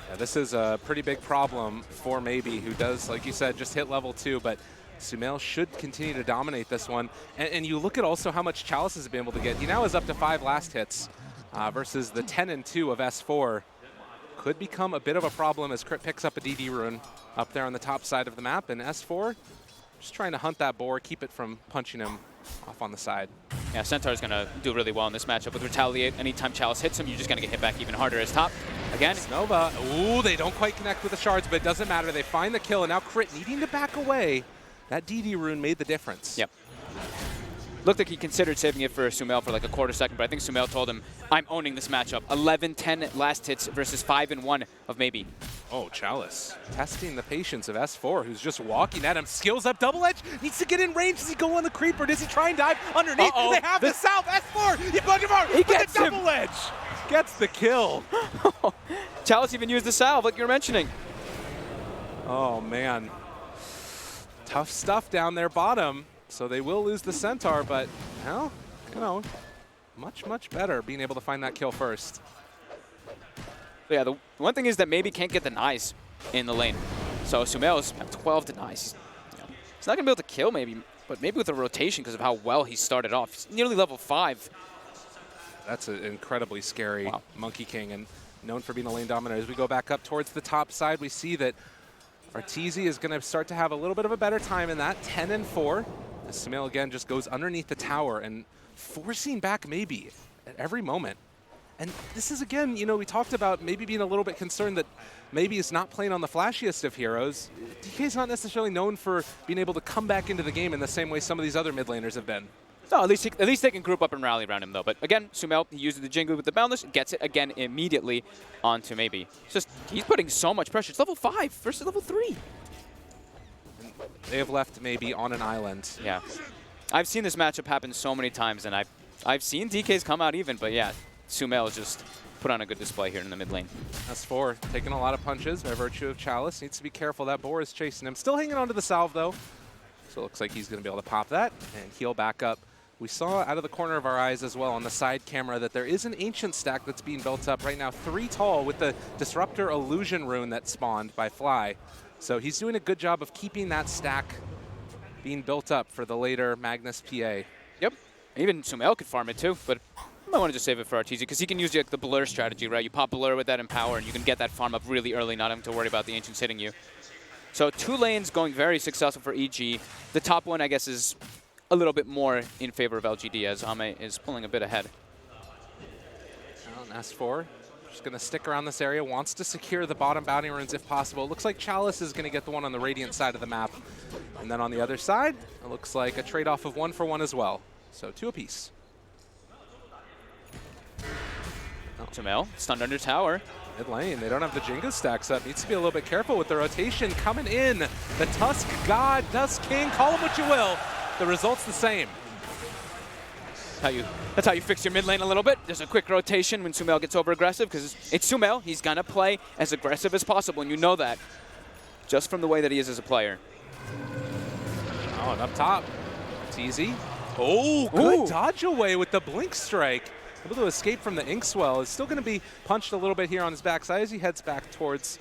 Yeah, this is a pretty big problem for Maybe, who does, like you said, just hit level 2, but Sumail should continue to dominate this one. And you look at also how much Chalice has been able to get. He now is up to 5 last hits versus the 10 and 2 of S4. Could become a bit of a problem as Crit picks up a DD rune up there on the top side of the map. And S4 just trying to hunt that boar, keep it from punching him off on the side. Yeah, Centaur's going to do really well in this matchup with Retaliate. Anytime Chalice hits him, you're just going to get hit back even harder as top. Again. Nova, ooh, they don't quite connect with the shards, but it doesn't matter. They find the kill, and now Crit needing to back away. That DD rune made the difference. Yep. Looked like he considered saving it for Sumail for like a quarter second, but I think Sumail told him, I'm owning this matchup. 11-10 last hits versus 5 and 1 of Maybe. Oh, Chalice testing the patience of S4, who's just walking at him. Skills up, double edge, needs to get in range. Does he go on the creep, or does he try and dive underneath? They have the South, S4, he gets the double edge. Gets the kill. Chalice even used the salve, like you were mentioning. Oh, man. Tough stuff down there bottom, so they will lose the Centaur, but, well, you know, much, much better being able to find that kill first. But yeah, the one thing is that Maybe can't get denies in the lane. So Sumail's at 12 denies. He's not going to be able to kill Maybe, but maybe with a rotation because of how well he started off. He's nearly level 5. That's an incredibly scary Monkey King, and known for being a lane dominator. As we go back up towards the top side, we see that Arteezy is going to start to have a little bit of a better time in that, 10 and 4. As Sumail again just goes underneath the tower and forcing back Maybe at every moment. And this is, again, you know, we talked about maybe being a little bit concerned that Maybe is not playing on the flashiest of heroes. DK's not necessarily known for being able to come back into the game in the same way some of these other mid laners have been. No, at least they can group up and rally around him, though. But again, Sumail, he uses the Jingu with the Boundless, gets it again immediately onto Maybe. It's just, he's putting so much pressure. It's level 5 versus level 3. And they have left Maybe on an island. Yeah. I've seen this matchup happen so many times, and I've seen DKs come out even, but yeah, Sumail is just put on a good display here in the mid lane. S4 taking a lot of punches by virtue of Chalice. Needs to be careful. That boar is chasing him. Still hanging onto the salve, though. So it looks like he's going to be able to pop that and heal back up. We saw out of the corner of our eyes as well on the side camera that there is an Ancient stack that's being built up right now, 3 tall with the Disruptor Illusion rune that spawned by Fly. So he's doing a good job of keeping that stack being built up for the later Magnus PA. Yep. Even Sumail could farm it too, but I might want to just save it for Arteezy because he can use the Blur strategy, right? You pop Blur with that Empower and you can get that farm up really early, not having to worry about the Ancients hitting you. So 2 lanes going very successful for EG. The top one, I guess, is a little bit more in favor of LGD as Ame is pulling a bit ahead. S4 Just going to stick around this area, wants to secure the bottom bounty runes if possible. It looks like Chalice is going to get the one on the Radiant side of the map. And then on the other side, it looks like a trade-off of 1 for 1 as well. So 2 apiece. Sumail, stunned under tower. Mid lane, they don't have the Jingo stacks up. Needs to be a little bit careful with the rotation coming in. The Tusk God, Tusk King, call him what you will. The result's the same. That's how you fix your mid lane a little bit. There's a quick rotation when Sumail gets over aggressive because it's Sumail. He's gonna play as aggressive as possible, and you know that just from the way that he is as a player. Oh, and up top, TZ. Oh, good dodge away with the Blink Strike. Able to escape from the Inkswell. Is still going to be punched a little bit here on his backside as he heads back towards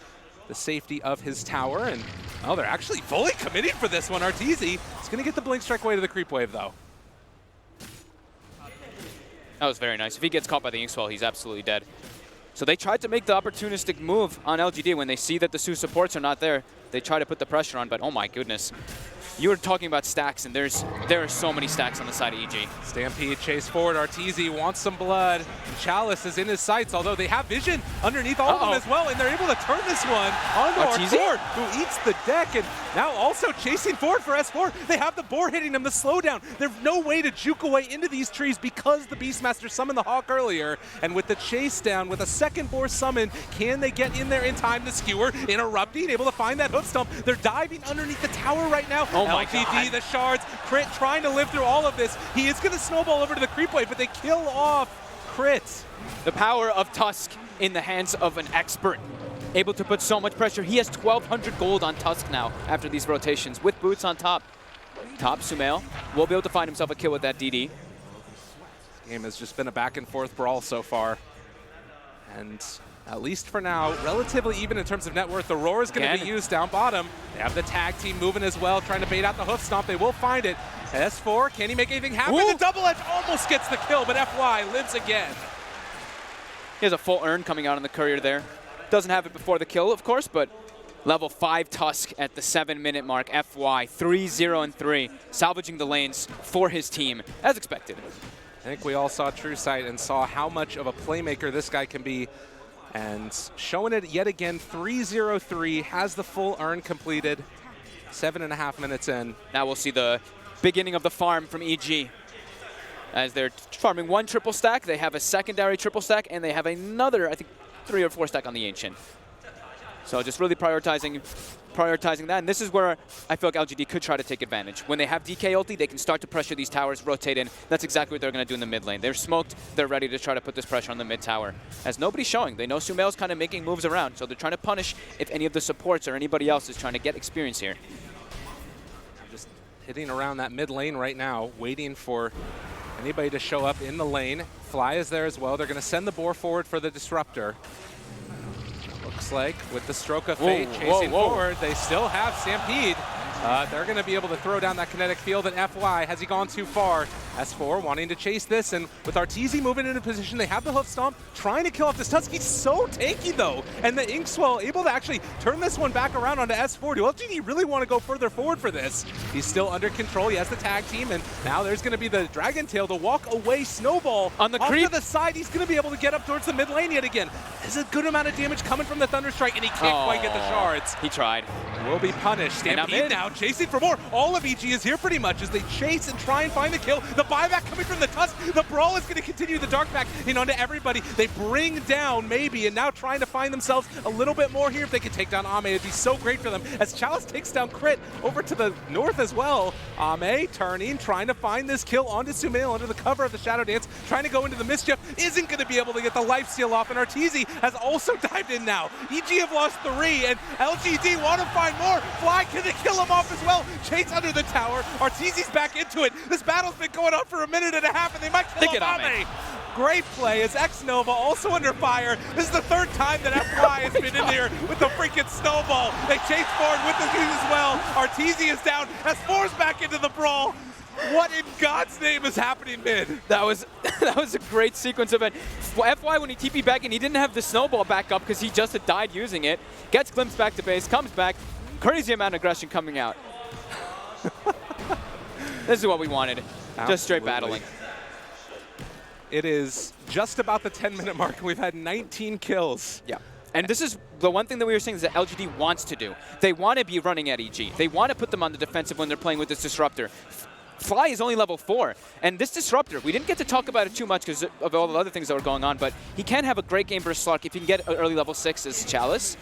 the safety of his tower. And, oh, they're actually fully committing for this one. Arteezy is going to get the Blink Strike away to the creep wave, though. That was very nice. If he gets caught by the Inkswell, he's absolutely dead. So they tried to make the opportunistic move on LGD when they see that the Sioux supports are not there. They try to put the pressure on, but oh my goodness. You were talking about stacks, and there are so many stacks on the side of EG. Stampede chase forward. Arteezy wants some blood. And Chalice is in his sights, although they have vision underneath all of them as well, and they're able to turn this one onto Arteezy, who eats the deck, and now also chasing forward for S4. They have the boar hitting them, the slowdown. There's no way to juke away into these trees because the Beastmaster summoned the Hawk earlier, and with the chase down, with a second boar summon, can they get in there in time? The Skewer interrupting, able to find that hoof stomp. They're diving underneath the tower right now. Oh my LGD, God. the shards, Crit trying to live through all of this. He is going to snowball over to the creep wave, but they kill off Crit. The power of Tusk in the hands of an expert. Able to put so much pressure. He has 1,200 gold on Tusk now after these rotations with boots on top. Sumail will be able to find himself a kill with that DD. This game has just been a back and forth brawl so far. And at least for now, relatively even in terms of net worth. The Roar is going to be used down bottom. They have the tag team moving as well, trying to bait out the hoof stomp. They will find it. S4, can he make anything happen? Ooh. The double edge almost gets the kill, but FY lives again. He has a full urn coming out on the courier there. Doesn't have it before the kill, of course, but level 5 Tusk at the 7-minute mark. FY 3-0-3, salvaging the lanes for his team, as expected. I think we all saw True Sight and saw how much of a playmaker this guy can be. And showing it yet again, 3-0-3, has the full urn completed, 7.5 minutes in. Now we'll see the beginning of the farm from EG. As they're farming 1 triple stack, they have a secondary triple stack, and they have another, I think, 3 or 4 stack on the Ancient. So just really prioritizing that, and this is where I feel like LGD could try to take advantage. When they have DK ulti, they can start to pressure these towers, rotate in. That's exactly what they're going to do in the mid lane. They're smoked, they're ready to try to put this pressure on the mid tower. As nobody's showing, they know Sumail's kind of making moves around, so they're trying to punish if any of the supports or anybody else is trying to get experience here. Just hitting around that mid lane right now, waiting for anybody to show up in the lane. Fly is there as well. They're going to send the boar forward for the disruptor. Looks like with the stroke of fate chasing forward, they still have Stampede. They're going to be able to throw down that kinetic field, and FY, has he gone too far? S4 wanting to chase this, and with Arteezy moving into position, they have the hoof stomp, trying to kill off this Tusk. He's so tanky though, and the Inkswell able to actually turn this one back around onto S4. Do LGD really want to go further forward for this? He's still under control. He has the tag team, and now there's going to be the Dragon Tail to walk away Snowball on the creep. To the side. He's going to be able to get up towards the mid lane yet again. There's a good amount of damage coming from the Thunder Strike, and he can't quite get the shards. He tried. Will be punished. Stampede now chasing for more. All of EG is here pretty much as they chase and try and find the kill. The buyback coming from the Tusk. The Brawl is going to continue the Dark Pack in onto everybody. They bring down maybe, and now trying to find themselves a little bit more here. If they could take down Ame, it'd be so great for them. As Chalice takes down Crit over to the north as well. Ame turning, trying to find this kill onto Sumail under the cover of the Shadow Dance, trying to go into the Mischief. Isn't going to be able to get the lifesteal off, and Arteezy has also dived in now. EG have lost 3, and LGD want to find more. Fly, can they kill him off as well? Chase under the tower. Arteezy's back into it. This battle's been going on for a minute and a half, and they might kill Ame. Great play as X-Nova also under fire. This is the 3rd time that FY has been in here with the freaking snowball. They chase forward with the Zeus as well. Arteezy is down. S4's back into the brawl. What in God's name is happening mid? That was a great sequence of it. FY, when he TP'd back in, he didn't have the snowball back up because he just had died using it. Gets glimpsed back to base, comes back. Crazy amount of aggression coming out. This is what we wanted. Absolutely. Just straight battling. It is just about the 10-minute mark, and we've had 19 kills. Yeah. And this is the one thing that we were saying is that LGD wants to do. They want to be running at EG. They want to put them on the defensive when they're playing with this Disruptor. Fly is only level 4, and this Disruptor, we didn't get to talk about it too much because of all the other things that were going on, but he can have a great game versus Slark if he can get an early level 6 as Chalice.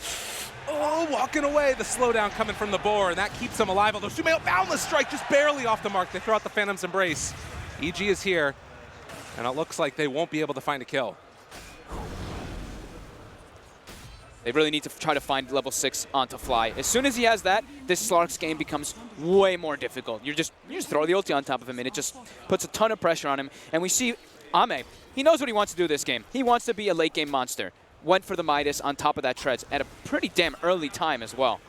Oh, walking away, the slowdown coming from the boar, and that keeps him alive, although Sumail Boundless Strike just barely off the mark. They throw out the Phantom's Embrace. EG is here, and it looks like they won't be able to find a kill. They really need to try to find level 6 onto Fly. As soon as he has that, this Slark's game becomes way more difficult. You just throw the ulti on top of him, and it just puts a ton of pressure on him. And we see Ame, he knows what he wants to do this game. He wants to be a late game monster. Went for the Midas on top of that Treads at a pretty damn early time as well.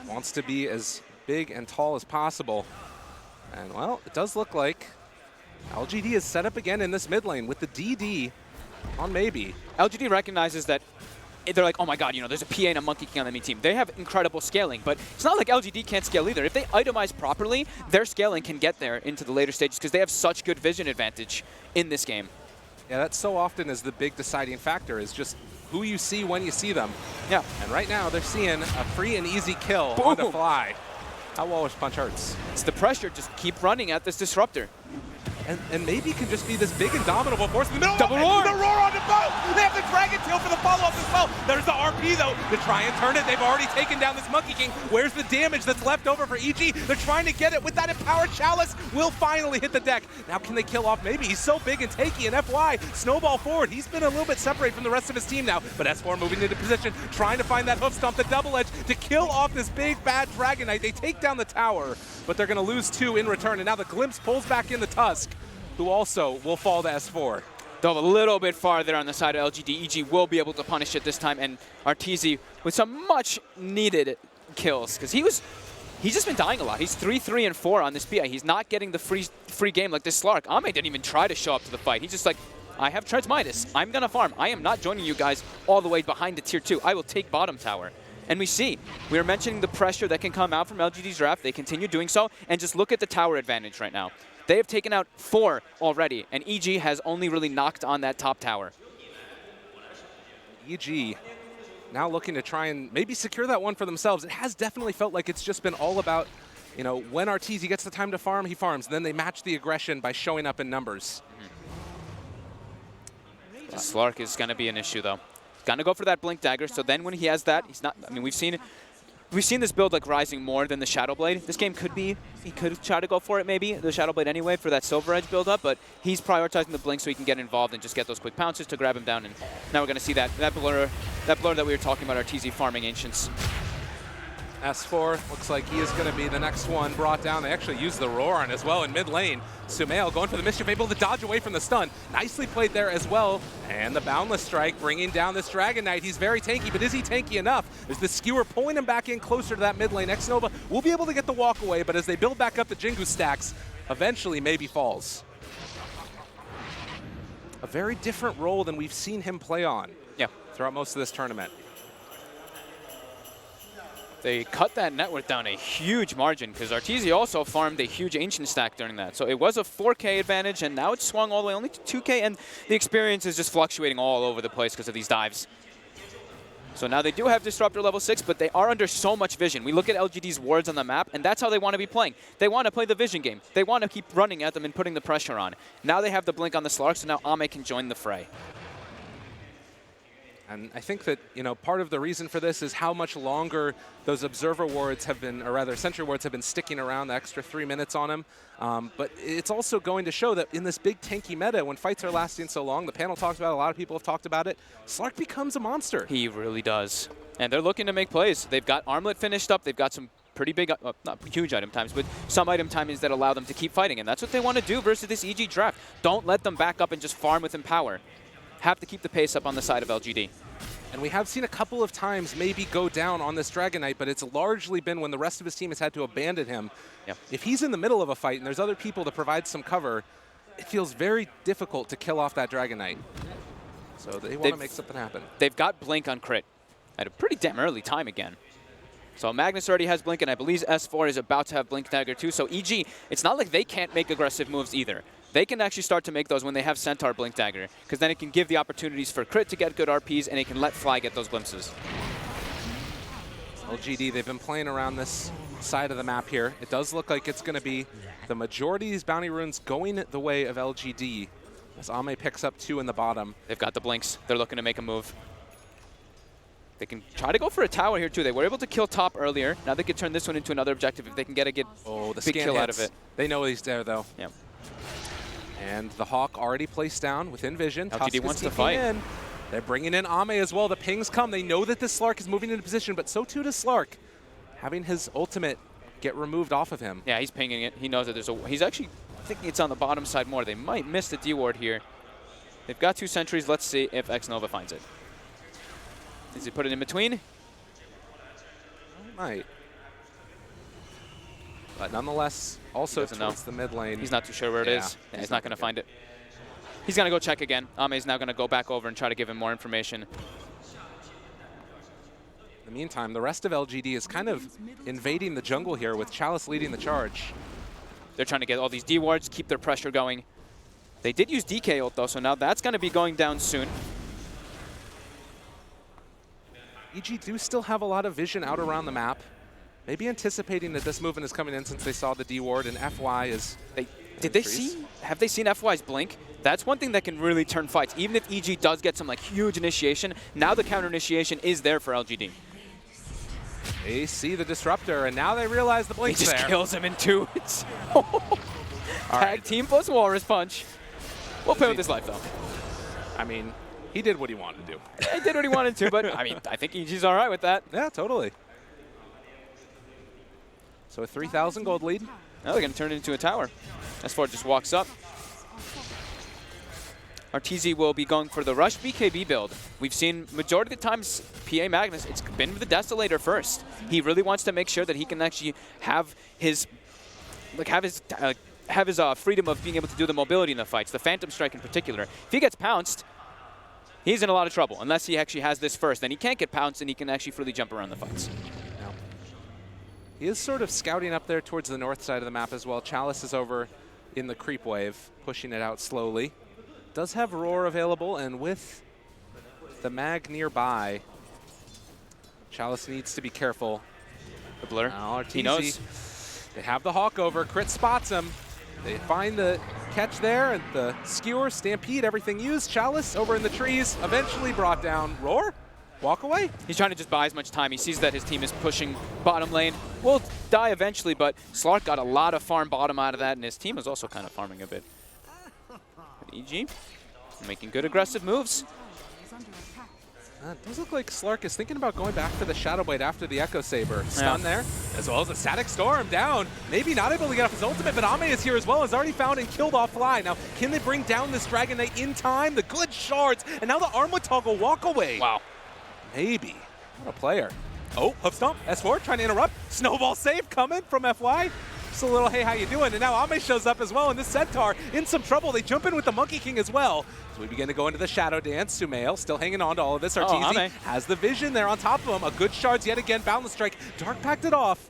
Wants to be as big and tall as possible. And, well, it does look like LGD is set up again in this mid lane with the DD on maybe. LGD recognizes that they're like, oh my god, you know, there's a PA and a Monkey King on the enemy team. They have incredible scaling, but it's not like LGD can't scale either. If they itemize properly, their scaling can get there into the later stages because they have such good vision advantage in this game. Yeah, that so often is the big deciding factor, is just who you see when you see them. Yeah. And right now, they're seeing a free and easy kill on the Fly. How Walrus Punch hurts. It's the pressure, just keep running at this Disruptor. And maybe it can just be this big indomitable force in the middle. Double roar! The roar on the boat! They have the Dragon Tail for the follow-up as well. There's the RP, though, to try and turn it. They've already taken down this Monkey King. Where's the damage that's left over for EG? They're trying to get it with that Empowered Chalice. Will finally hit the deck. Now can they kill off? Maybe. He's so big and tanky, and FY, snowball forward. He's been a little bit separated from the rest of his team now, but S4 moving into position, trying to find that hoof stomp, the double edge, to kill off this big, bad Dragon Knight. They take down the tower, but they're going to lose 2 in return, and now the Glimpse pulls back in the Tusk, who also will fall to S4. Dove a little bit farther on the side of LGD. EG will be able to punish it this time, and Arteezy with some much needed kills, because he's just been dying a lot. He's 3, 3, and 4 on this PI. He's not getting the free game like this Slark. Ame didn't even try to show up to the fight. He's just like, I have Treads Midas. I'm going to farm. I am not joining you guys all the way behind the tier 2. I will take bottom tower. And we were mentioning the pressure that can come out from LGD's draft. They continue doing so, and just look at the tower advantage right now. They have taken out 4 already, and EG has only really knocked on that top tower. EG now looking to try and maybe secure that one for themselves. It has definitely felt like it's just been all about, you know, when Arteezy gets the time to farm, he farms. And then they match the aggression by showing up in numbers. Slark is going to be an issue, though. He's going to go for that Blink Dagger, so then when he has that, he's not, I mean, we've seen this build like rising more than the Shadow Blade. This game could be, he could try to go for it maybe, the Shadow Blade anyway for that Silver Edge build up, but he's prioritizing the Blink so he can get involved and just get those quick pounces to grab him down. And now we're going to see that blur that we were talking about, Arteezy farming Ancients. S4 looks like he is going to be the next one brought down. They actually used the Roar on as well in mid lane. Sumail going for the Mischief, able to dodge away from the stun. Nicely played there as well. And the Boundless Strike bringing down this Dragon Knight. He's very tanky, but is he tanky enough? Is the Skewer pulling him back in closer to that mid lane? X-Nova will be able to get the walk away, but as they build back up the Jingu stacks, eventually maybe falls. A very different role than we've seen him play on throughout most of this tournament. They cut that net worth down a huge margin because Arteezy also farmed a huge Ancient stack during that. So it was a 4K advantage, and now it's swung all the way only to 2K, and the experience is just fluctuating all over the place because of these dives. So now they do have Disruptor level 6, but they are under so much vision. We look at LGD's wards on the map, and that's how they want to be playing. They want to play the vision game. They want to keep running at them and putting the pressure on. Now they have the blink on the Slark, so now Ame can join the fray. And I think that, you know, part of the reason for this is how much longer those Observer wards have been, or rather Sentry wards have been sticking around, the extra 3 minutes on him. But it's also going to show that in this big tanky meta, when fights are lasting so long, the panel talks about it, a lot of people have talked about it, Slark becomes a monster. He really does. And they're looking to make plays. They've got Armlet finished up. They've got some pretty big, not huge item times, but some item timings that allow them to keep fighting. And that's what they want to do versus this EG draft. Don't let them back up and just farm with Empower. Have to keep the pace up on the side of LGD. And we have seen a couple of times maybe go down on this Dragon Knight, but it's largely been when the rest of his team has had to abandon him. Yep. If he's in the middle of a fight and there's other people to provide some cover, it feels very difficult to kill off that Dragon Knight. So they want to make something happen. They've got Blink on crit at a pretty damn early time again. So Magnus already has Blink, and I believe S4 is about to have Blink Dagger too. So EG, it's not like they can't make aggressive moves either. they can actually start to make those when they have Centaur Blink Dagger, because then it can give the opportunities for Crit to get good RPs, and it can let Fly get those glimpses. LGD, they've been playing around this side of the map here. It does look like it's going to be the majority of these bounty runes going the way of LGD, as Ame picks up 2 in the bottom. They've got the blinks. They're looking to make a move. They can try to go for a tower here, too. They were able to kill top earlier. Now they could turn this one into another objective if they can get a the big scan kill hits. out of it. They know he's there, though. Yeah. And the Hawk already placed down within vision. LGD wants to Tusk is fight. in. They're bringing in Ame as well. The pings come. They know that this Slark is moving into position, but so too does Slark, having his ultimate get removed off of him. Yeah, he's pinging it. He knows that there's a... He's actually thinking it's on the bottom side more. They might miss the D-ward here. They've got 2 sentries. Let's see if X-Nova finds it. Does he put it in between? Might. But nonetheless, also doesn't know. towards the mid lane. He's not too sure where it is. Yeah, he's not going to find it. He's going to go check again. Ame's now going to go back over and try to give him more information. In the meantime, the rest of LGD is kind of invading the jungle here with Chalice leading the charge. They're trying to get all these D-wards, keep their pressure going. They did use DK ult though, so now that's going to be going down soon. EG do still have a lot of vision out around the map. Maybe anticipating that this movement is coming in since they saw the D-ward, and FY is... Have they seen FY's blink? That's one thing that can really turn fights. Even if EG does get some like huge initiation, now the counter initiation is there for LGD. They see the disruptor, and now they realize the blink's He just there. kills him in 2. Tag team plus Walrus Punch. We'll play with his life though. I mean, he did what he wanted to do. He did what he wanted to, but I mean, I think EG's all right with that. Yeah, totally. So a 3,000 gold lead. Now they're going to turn it into a tower. S4 just walks up. RTZ will be going for the Rush BKB build. We've seen majority of the times PA Magnus, it's been with the Desolator first. He really wants to make sure that he can actually have his freedom of being able to do the mobility in the fights, the Phantom Strike in particular. If he gets pounced, he's in a lot of trouble. Unless he actually has this first, then he can't get pounced and he can actually freely jump around the fights. He is sort of scouting up there towards the north side of the map as well. Chalice is over in the creep wave, pushing it out slowly. Does have Roar available, and with the mag nearby, Chalice needs to be careful. The blur. Now He knows. They have the Hawk over. Crit spots him. They find the catch there, and the Skewer, Stampede, everything used. Chalice over in the trees, eventually brought down. Roar, walk away. He's trying to just buy as much time. He sees that his team is pushing bottom lane. Will die eventually, but Slark got a lot of farm bottom out of that, and his team is also kind of farming a bit. EG making good aggressive moves. It does look like Slark is thinking about going back for the Shadow Blade after the Echo Saber. Stun there, as well as a Static Storm down. Maybe not able to get off his ultimate, but Ame is here as well. Has already found and killed off Fly. Now, can they bring down this Dragon Knight in time? The good shards, and now the Armor Toggle walk away. Wow. Maybe. What a player. Oh, Hoof Stomp. S4 trying to interrupt. Snowball save coming from FY. Just a little, hey, how you doing? And now Ame shows up as well, and this Centaur in some trouble. They jump in with the Monkey King as well. So we begin to go into the Shadow Dance. Sumail still hanging on to all of this. RTZ has the vision there on top of him. A good shards yet again. Boundless Strike. Dark packed it off.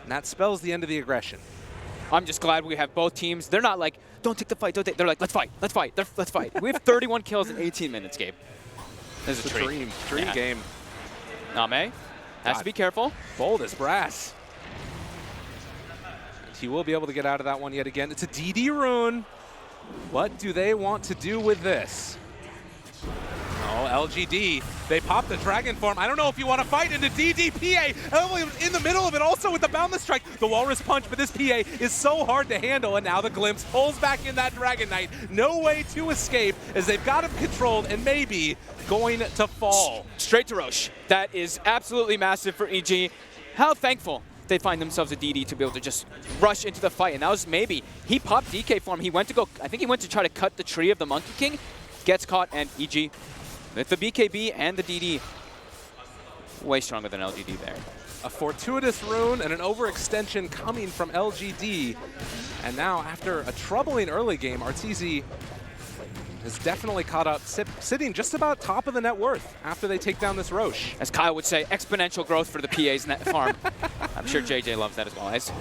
And that spells the end of the aggression. I'm just glad we have both teams. They're not like, don't take the fight, don't take. They're like, let's fight, let's fight, let's fight. We have 31 kills in 18 minutes, Gabe. This is a dream game. Ame has to be careful. Bold as brass. He will be able to get out of that one yet again. It's a DD rune. What do they want to do with this? Oh, LGD. They pop the Dragon form. I don't know if you want to fight into DDPA. In the middle of it also with the Boundless Strike. The Walrus Punch, but this PA is so hard to handle, and now the Glimpse pulls back in that Dragon Knight. No way to escape as they've got him controlled and maybe going to fall. Straight to Roche. That is absolutely massive for EG. How thankful they find themselves a DD to be able to just rush into the fight. And that was maybe, he popped DK form. He went to go, I think he went to try to cut the tree of the Monkey King. Gets caught, and EG with the BKB and the DD. Way stronger than LGD there. A fortuitous rune and an overextension coming from LGD. And now, after a troubling early game, RTZ has definitely caught up, sitting just about top of the net worth after they take down this Roche. As Kyle would say, exponential growth for the PA's net farm. I'm sure JJ loves that as well. As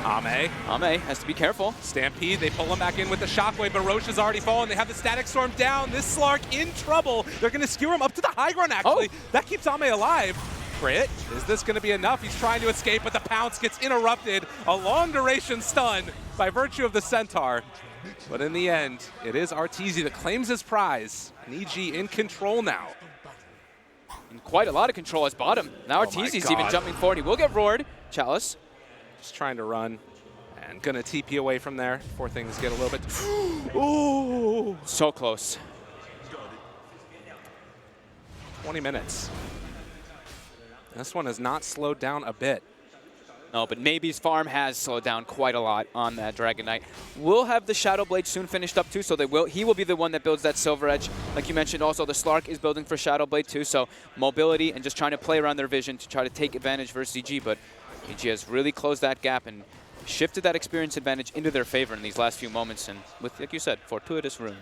Ame. Ame has to be careful. Stampede, they pull him back in with the shockwave, but Roche has already fallen. They have the static storm down. This Slark in trouble. They're going to skewer him up to the high ground, actually. Oh. That keeps Ame alive. Crit, is this going to be enough? He's trying to escape, but the pounce gets interrupted. A long duration stun by virtue of the Centaur. But in the end, it is Arteezy that claims his prize. And EG in control now. In quite a lot of control as bottom. Now Arteezy's even jumping forward. He will get roared. Chalice. Just trying to run and gonna TP away from there before things get a little bit. Ooh, so close. 20 minutes. This one has not slowed down a bit. No, but Maybe's farm has slowed down quite a lot on that Dragon Knight. We'll have the Shadow Blade soon finished up too, so he will be the one that builds that Silver Edge. Like you mentioned, also the Slark is building for Shadow Blade too, so mobility and just trying to play around their vision to try to take advantage versus EG, but EG has really closed that gap and shifted that experience advantage into their favor in these last few moments, and with, like you said, fortuitous ruin.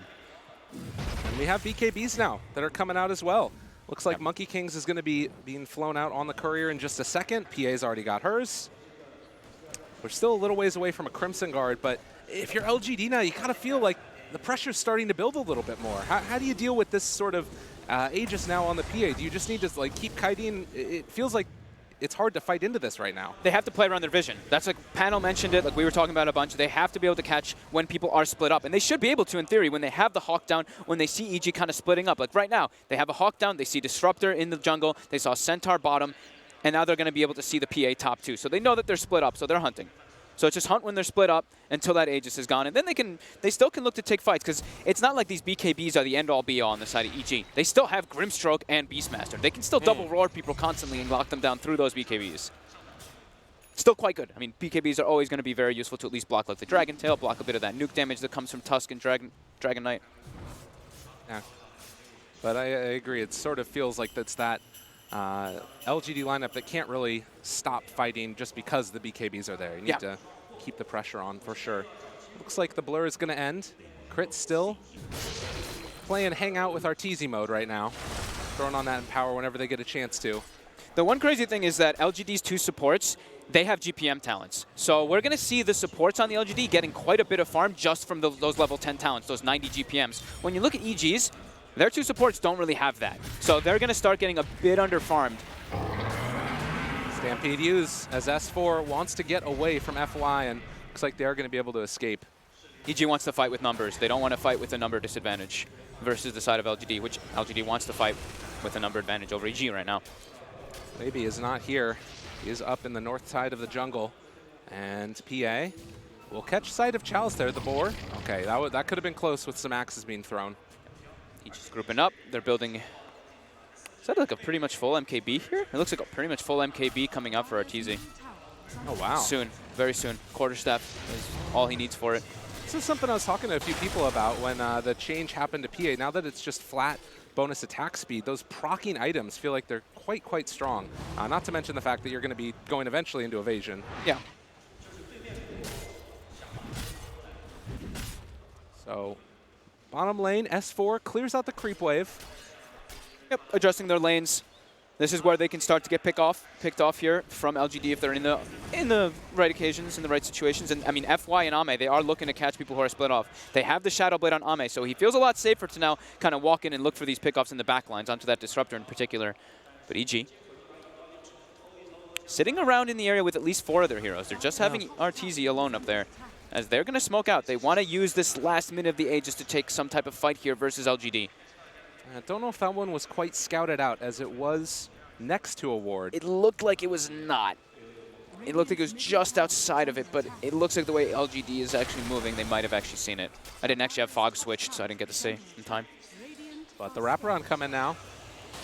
And we have BKBs now that are coming out as well. Looks like Monkey Kings is going to be being flown out on the courier in just a second. PA's already got hers. We're still a little ways away from a Crimson Guard, but if you're LGD now, you kind of feel like the pressure's starting to build a little bit more. How do you deal with this sort of Aegis now on the PA? Do you just need to like keep kiting? It feels like it's hard to fight into this right now. They have to play around their vision. That's like Panel mentioned it, like we were talking about a bunch. They have to be able to catch when people are split up. And they should be able to in theory when they have the Hawk down, when they see EG kind of splitting up. Like right now, they have a Hawk down, they see Disruptor in the jungle, they saw Centaur bottom, and now they're going to be able to see the PA top too. So they know that they're split up, so they're hunting. So it's just hunt when they're split up until that Aegis is gone. And then they still can look to take fights, because it's not like these BKBs are the end-all be-all on the side of EG. They still have Grimstroke and Beastmaster. They can still double roar people constantly and lock them down through those BKBs. Still quite good. I mean, BKBs are always going to be very useful to at least block like the Dragon Tail, block a bit of that nuke damage that comes from Tusk and Dragon Knight. Yeah, but I agree. It sort of feels like that's that LGD lineup that can't really stop fighting just because the BKBs are there. You need to keep the pressure on for sure. Looks like the blur is going to end. Crit still playing Hangout with Arteezy mode right now. Throwing on that Empower whenever they get a chance to. The one crazy thing is that LGD's two supports, they have GPM talents. So we're going to see the supports on the LGD getting quite a bit of farm just from those level 10 talents, those 90 GPMs. When you look at EG's, their two supports don't really have that. So they're going to start getting a bit under-farmed. Stampede use as S4 wants to get away from FY, and looks like they are going to be able to escape. EG wants to fight with numbers. They don't want to fight with a number disadvantage versus the side of LGD, which LGD wants to fight with a number advantage over EG right now. Maybe is not here. He is up in the north side of the jungle. And PA will catch sight of Chalice there at the boar. Okay, that could have been close with some axes being thrown. Each grouping up. They're building. Is that like a pretty much full MKB here? It looks like a pretty much full MKB coming up for Arteezy. Oh, wow. Soon. Very soon. Quarterstaff is all he needs for it. This is something I was talking to a few people about when the change happened to PA. Now that it's just flat bonus attack speed, those proccing items feel like they're quite strong. Not to mention the fact that you're going to be going eventually into evasion. Yeah. So, bottom lane, S4 clears out the creep wave. Yep, adjusting their lanes. This is where they can start to get picked off here from LGD if they're in the right occasions, in the right situations. And I mean, FY and Ame, they are looking to catch people who are split off. They have the Shadow Blade on Ame, so he feels a lot safer to now kind of walk in and look for these pickoffs in the back lines onto that Disruptor in particular. But EG sitting around in the area with at least 4 of their heroes. They're just having Arteezy alone up there. As they're going to smoke out. They want to use this last minute of the Aegis to take some type of fight here versus LGD. I don't know if that one was quite scouted out as it was next to a ward. It looked like it was not. It looked like it was just outside of it, but it looks like the way LGD is actually moving, they might have actually seen it. I didn't actually have fog switched, so I didn't get to see in time. But the wraparound coming now.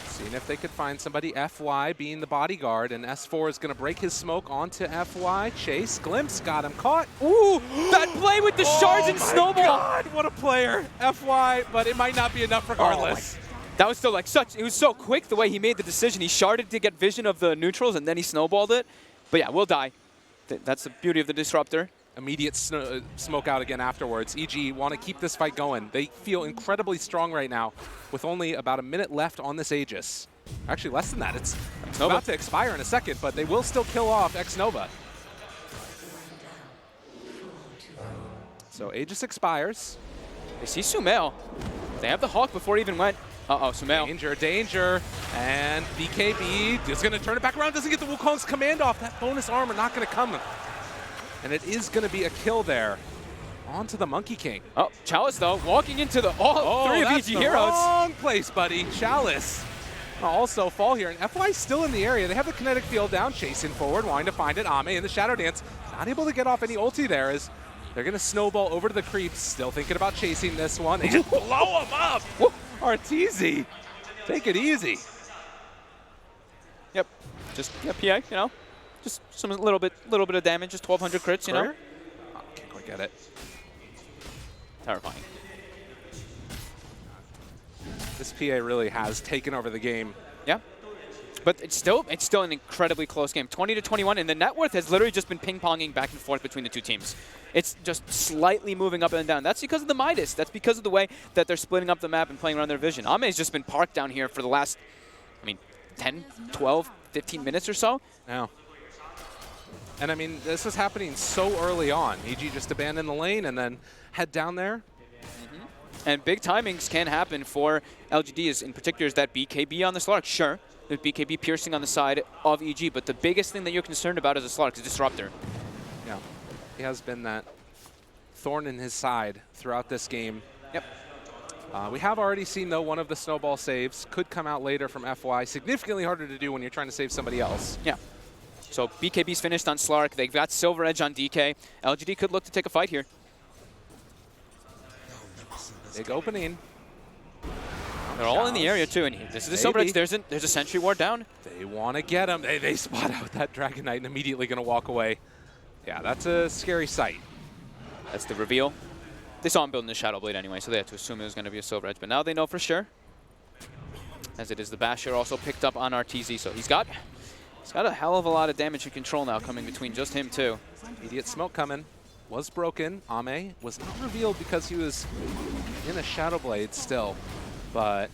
Seeing if they could find somebody. FY being the bodyguard, and S4 is going to break his smoke onto FY. Chase, glimpse, got him caught. Ooh, that play with the shards and snowball. Oh my God, what a player. FY, but it might not be enough regardless. That was still like it was so quick the way he made the decision. He sharded to get vision of the neutrals, and then he snowballed it. But yeah, we'll die. That's the beauty of the Disruptor. Immediate smoke out again afterwards. EG want to keep this fight going. They feel incredibly strong right now with only about a minute left on this Aegis. Actually, less than that. It's about to expire in a second, but they will still kill off X-Nova. So Aegis expires. They see Sumail. They have the Hawk before he even went. Uh-oh, Sumail. Danger, danger. And BKB is going to turn it back around. Doesn't get the Wukong's command off. That bonus armor not going to come. And it is going to be a kill there. On to the Monkey King. Oh, Chalice, though, walking into the all three of that's EG the heroes. Wrong place, buddy. Chalice also fall here. And FY's still in the area. They have the kinetic field down, chasing forward, wanting to find it. Ame in the Shadow Dance. Not able to get off any ulti there as they're going to snowball over to the creeps. Still thinking about chasing this one. They just blow him up. Arteezy, take it easy. Yep. Just PA, you know. Just some little bit of damage, just 1,200 crits, you know. Oh, can't quite get it. Terrifying. This PA really has taken over the game. Yeah. But it's still an incredibly close game. 20-21, and the net worth has literally just been ping-ponging back and forth between the two teams. It's just slightly moving up and down. That's because of the Midas. That's because of the way that they're splitting up the map and playing around their vision. Ame's just been parked down here for the last, 10, 12, 15 minutes or so. Yeah. And I mean, this is happening so early on. EG just abandon the lane and then head down there. And big timings can happen for LGD, in particular is that BKB on the Slark. Sure, the BKB piercing on the side of EG, but the biggest thing that you're concerned about as a Slark is Disruptor. Yeah, he has been that thorn in his side throughout this game. Yep. We have already seen, though, one of the snowball saves could come out later from FY. Significantly harder to do when you're trying to save somebody else. Yeah. So BKB's finished on Slark. They've got Silver Edge on DK. LGD could look to take a fight here. Big opening. They're all in the area, too. And this is a Silver Edge. There's a Sentry Ward down. They want to get him. They spot out that Dragon Knight and immediately going to walk away. Yeah, that's a scary sight. That's the reveal. They saw him building the Shadow Blade anyway, so they had to assume it was going to be a Silver Edge. But now they know for sure. As it is the Basher also picked up on Arteezy. So he's got a hell of a lot of damage and control now coming between just him, too. Immediate smoke coming. Was broken. Ame was not revealed because he was in a Shadow Blade still. But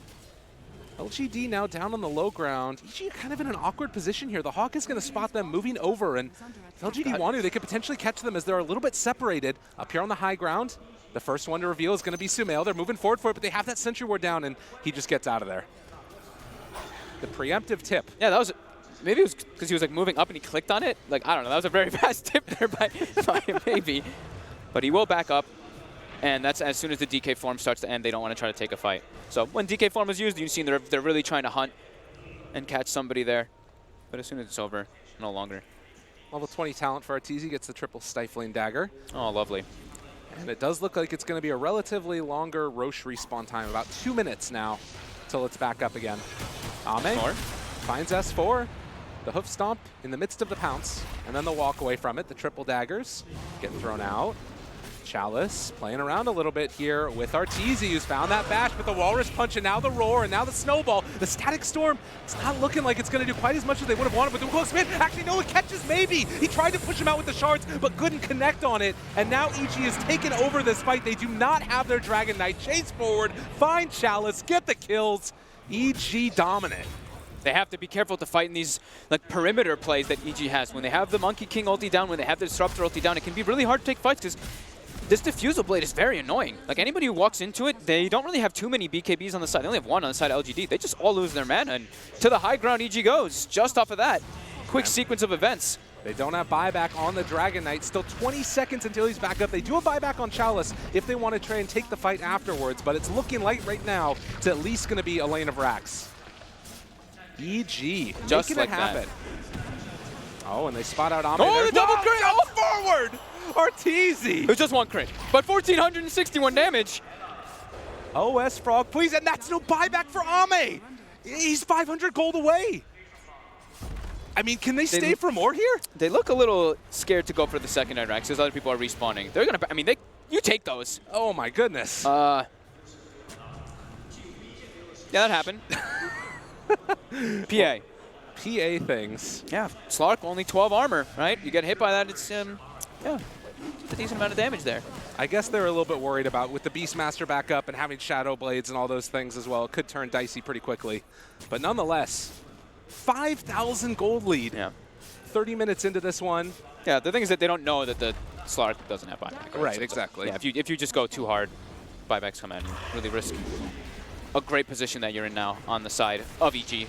LGD now down on the low ground. EG kind of in an awkward position here. The Hawk is going to spot them moving over, and if LGD want to, they could potentially catch them as they're a little bit separated. Up here on the high ground, the first one to reveal is going to be Sumail. They're moving forward for it, but they have that Sentry Ward down, and he just gets out of there. The preemptive tip. Yeah, that was... Maybe it was because he was moving up and he clicked on it. I don't know. That was a very fast tip there by him, maybe. But he will back up. And that's as soon as the DK form starts to end, they don't want to try to take a fight. So when DK form is used, you've seen they're really trying to hunt and catch somebody there. But as soon as it's over, no longer. Level 20 talent for Arteezy gets the triple stifling dagger. Oh, lovely. And it does look like it's going to be a relatively longer Roche respawn time. About 2 minutes now till it's back up again. Ame finds S4. The hoof stomp in the midst of the pounce, and then the walk away from it. The triple daggers getting thrown out. Chalice playing around a little bit here with Arteezy, who's found that bash, but the Walrus Punch, and now the Roar, and now the Snowball. The Static Storm, it's not looking like it's going to do quite as much as they would have wanted with the Wukong spin. Actually, no, it catches maybe. He tried to push him out with the shards, but couldn't connect on it. And now EG has taken over this fight. They do not have their Dragon Knight. Chase forward, find Chalice, get the kills. EG dominant. They have to be careful to fight in these perimeter plays that EG has. When they have the Monkey King ulti down, when they have the Disruptor ulti down, it can be really hard to take fights because this Diffusal Blade is very annoying. Anybody who walks into it, they don't really have too many BKBs on the side. They only have one on the side of LGD. They just all lose their mana, and to the high ground EG goes, just off of that. Quick sequence of events. They don't have buyback on the Dragon Knight. Still 20 seconds until he's back up. They do have buyback on Chalice if they want to try and take the fight afterwards, but it's looking like right now it's at least going to be a lane of racks. EG just making like it happen. That. Oh, and they spot out Ame. Oh, the double crit! Oh, forward! Arteezy! It was just one crit, but 1,461 damage. OS Frog, please, and that's no buyback for Ame! He's 500 gold away! I mean, can they stay for more here? They look a little scared to go for the secondary racks because other people are respawning. They're gonna, you take those. Oh my goodness. Yeah, that happened. PA. PA things. Yeah, Slark, only 12 armor, right? You get hit by that, it's, yeah, it's a decent amount of damage there. I guess they're a little bit worried about with the Beastmaster back up and having Shadow Blades and all those things as well. It could turn dicey pretty quickly. But nonetheless, 5,000 gold lead. Yeah. 30 minutes into this one. Yeah, the thing is that they don't know that the Slark doesn't have buyback. Right, So, exactly. yeah, if you just go too hard, buybacks come in and really risk a great position that you're in now on the side of EG.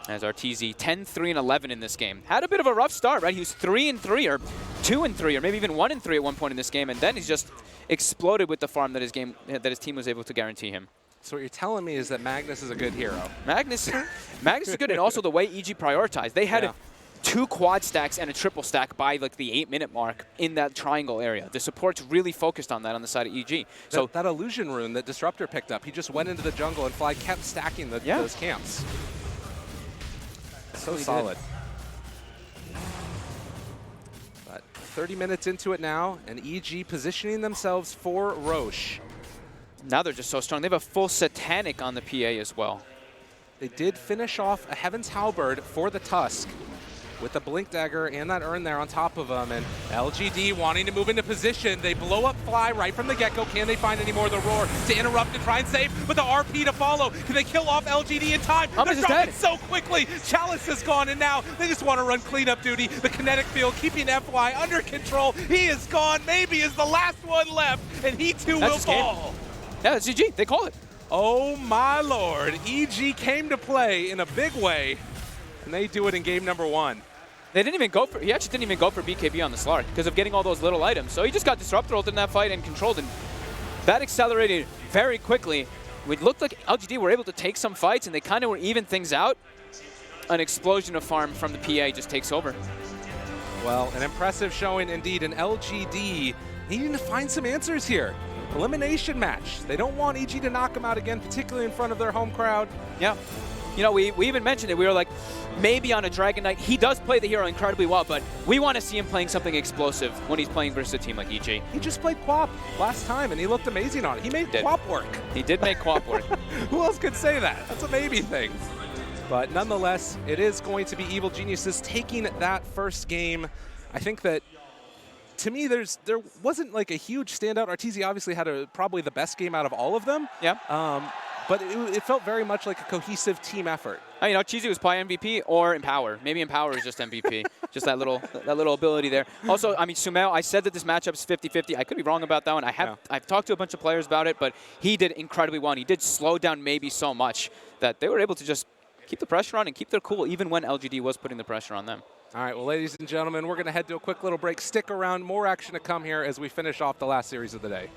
As Arteezy 10-3-11 in this game. Had a bit of a rough start, right? He was 3-3 or 2-3 or maybe even 1-3 at one point in this game, and then he's just exploded with the farm that his team was able to guarantee him. So what you're telling me is that Magnus is a good hero. Magnus is good, and also the way EG prioritized. They had 2 quad stacks and a triple stack by like the 8-minute mark in that triangle area. The support's really focused on that on the side of EG. So that illusion rune that Disruptor picked up, he just went into the jungle and Fly kept stacking those camps. So solid. But 30 minutes into it now, and EG positioning themselves for Roche. Now they're just so strong. They have a full Satanic on the PA as well. They did finish off a Heaven's Halberd for the Tusk with the Blink Dagger and that Urn there on top of them. And LGD wanting to move into position. They blow up Fly right from the get-go. Can they find any more of the Roar to interrupt and try and save? But the RP to follow. Can they kill off LGD in time? They're dropping so quickly. Chalice is gone, and now they just want to run cleanup duty. The kinetic field keeping FY under control. He is gone. Maybe is the last one left, and he too will fall. Yeah, it's EG. They call it. Oh my lord. EG came to play in a big way, and they do it in game number 1. They didn't even go for, he actually didn't even go for BKB on the Slark because of getting all those little items. So he just got Disruptor ult in that fight and controlled, and that accelerated very quickly. It looked like LGD were able to take some fights, and they kind of were even things out. An explosion of farm from the PA just takes over. Well, an impressive showing indeed, and LGD needing to find some answers here. Elimination match. They don't want EG to knock them out again, particularly in front of their home crowd. Yeah. You know, we even mentioned it. We were like, maybe on a Dragon Knight, he does play the hero incredibly well, but we want to see him playing something explosive when he's playing versus a team like EG. He just played Quap last time, and he looked amazing on it. He made Quap work. He did make Quap work. Who else could say that? That's a maybe thing. But nonetheless, it is going to be Evil Geniuses taking that first game. I think that, to me, there wasn't like a huge standout. Arteezy obviously had probably the best game out of all of them. Yeah. But it felt very much like a cohesive team effort. You know, Cheesy was probably MVP or Empower. Maybe Empower is just MVP. Just that little ability there. Also, I mean, Sumail, I said that this matchup is 50-50. I could be wrong about that one. I've talked to a bunch of players about it, but he did incredibly well. And he did slow down maybe so much that they were able to just keep the pressure on and keep their cool even when LGD was putting the pressure on them. All right, well, ladies and gentlemen, we're going to head to a quick little break. Stick around. More action to come here as we finish off the last series of the day.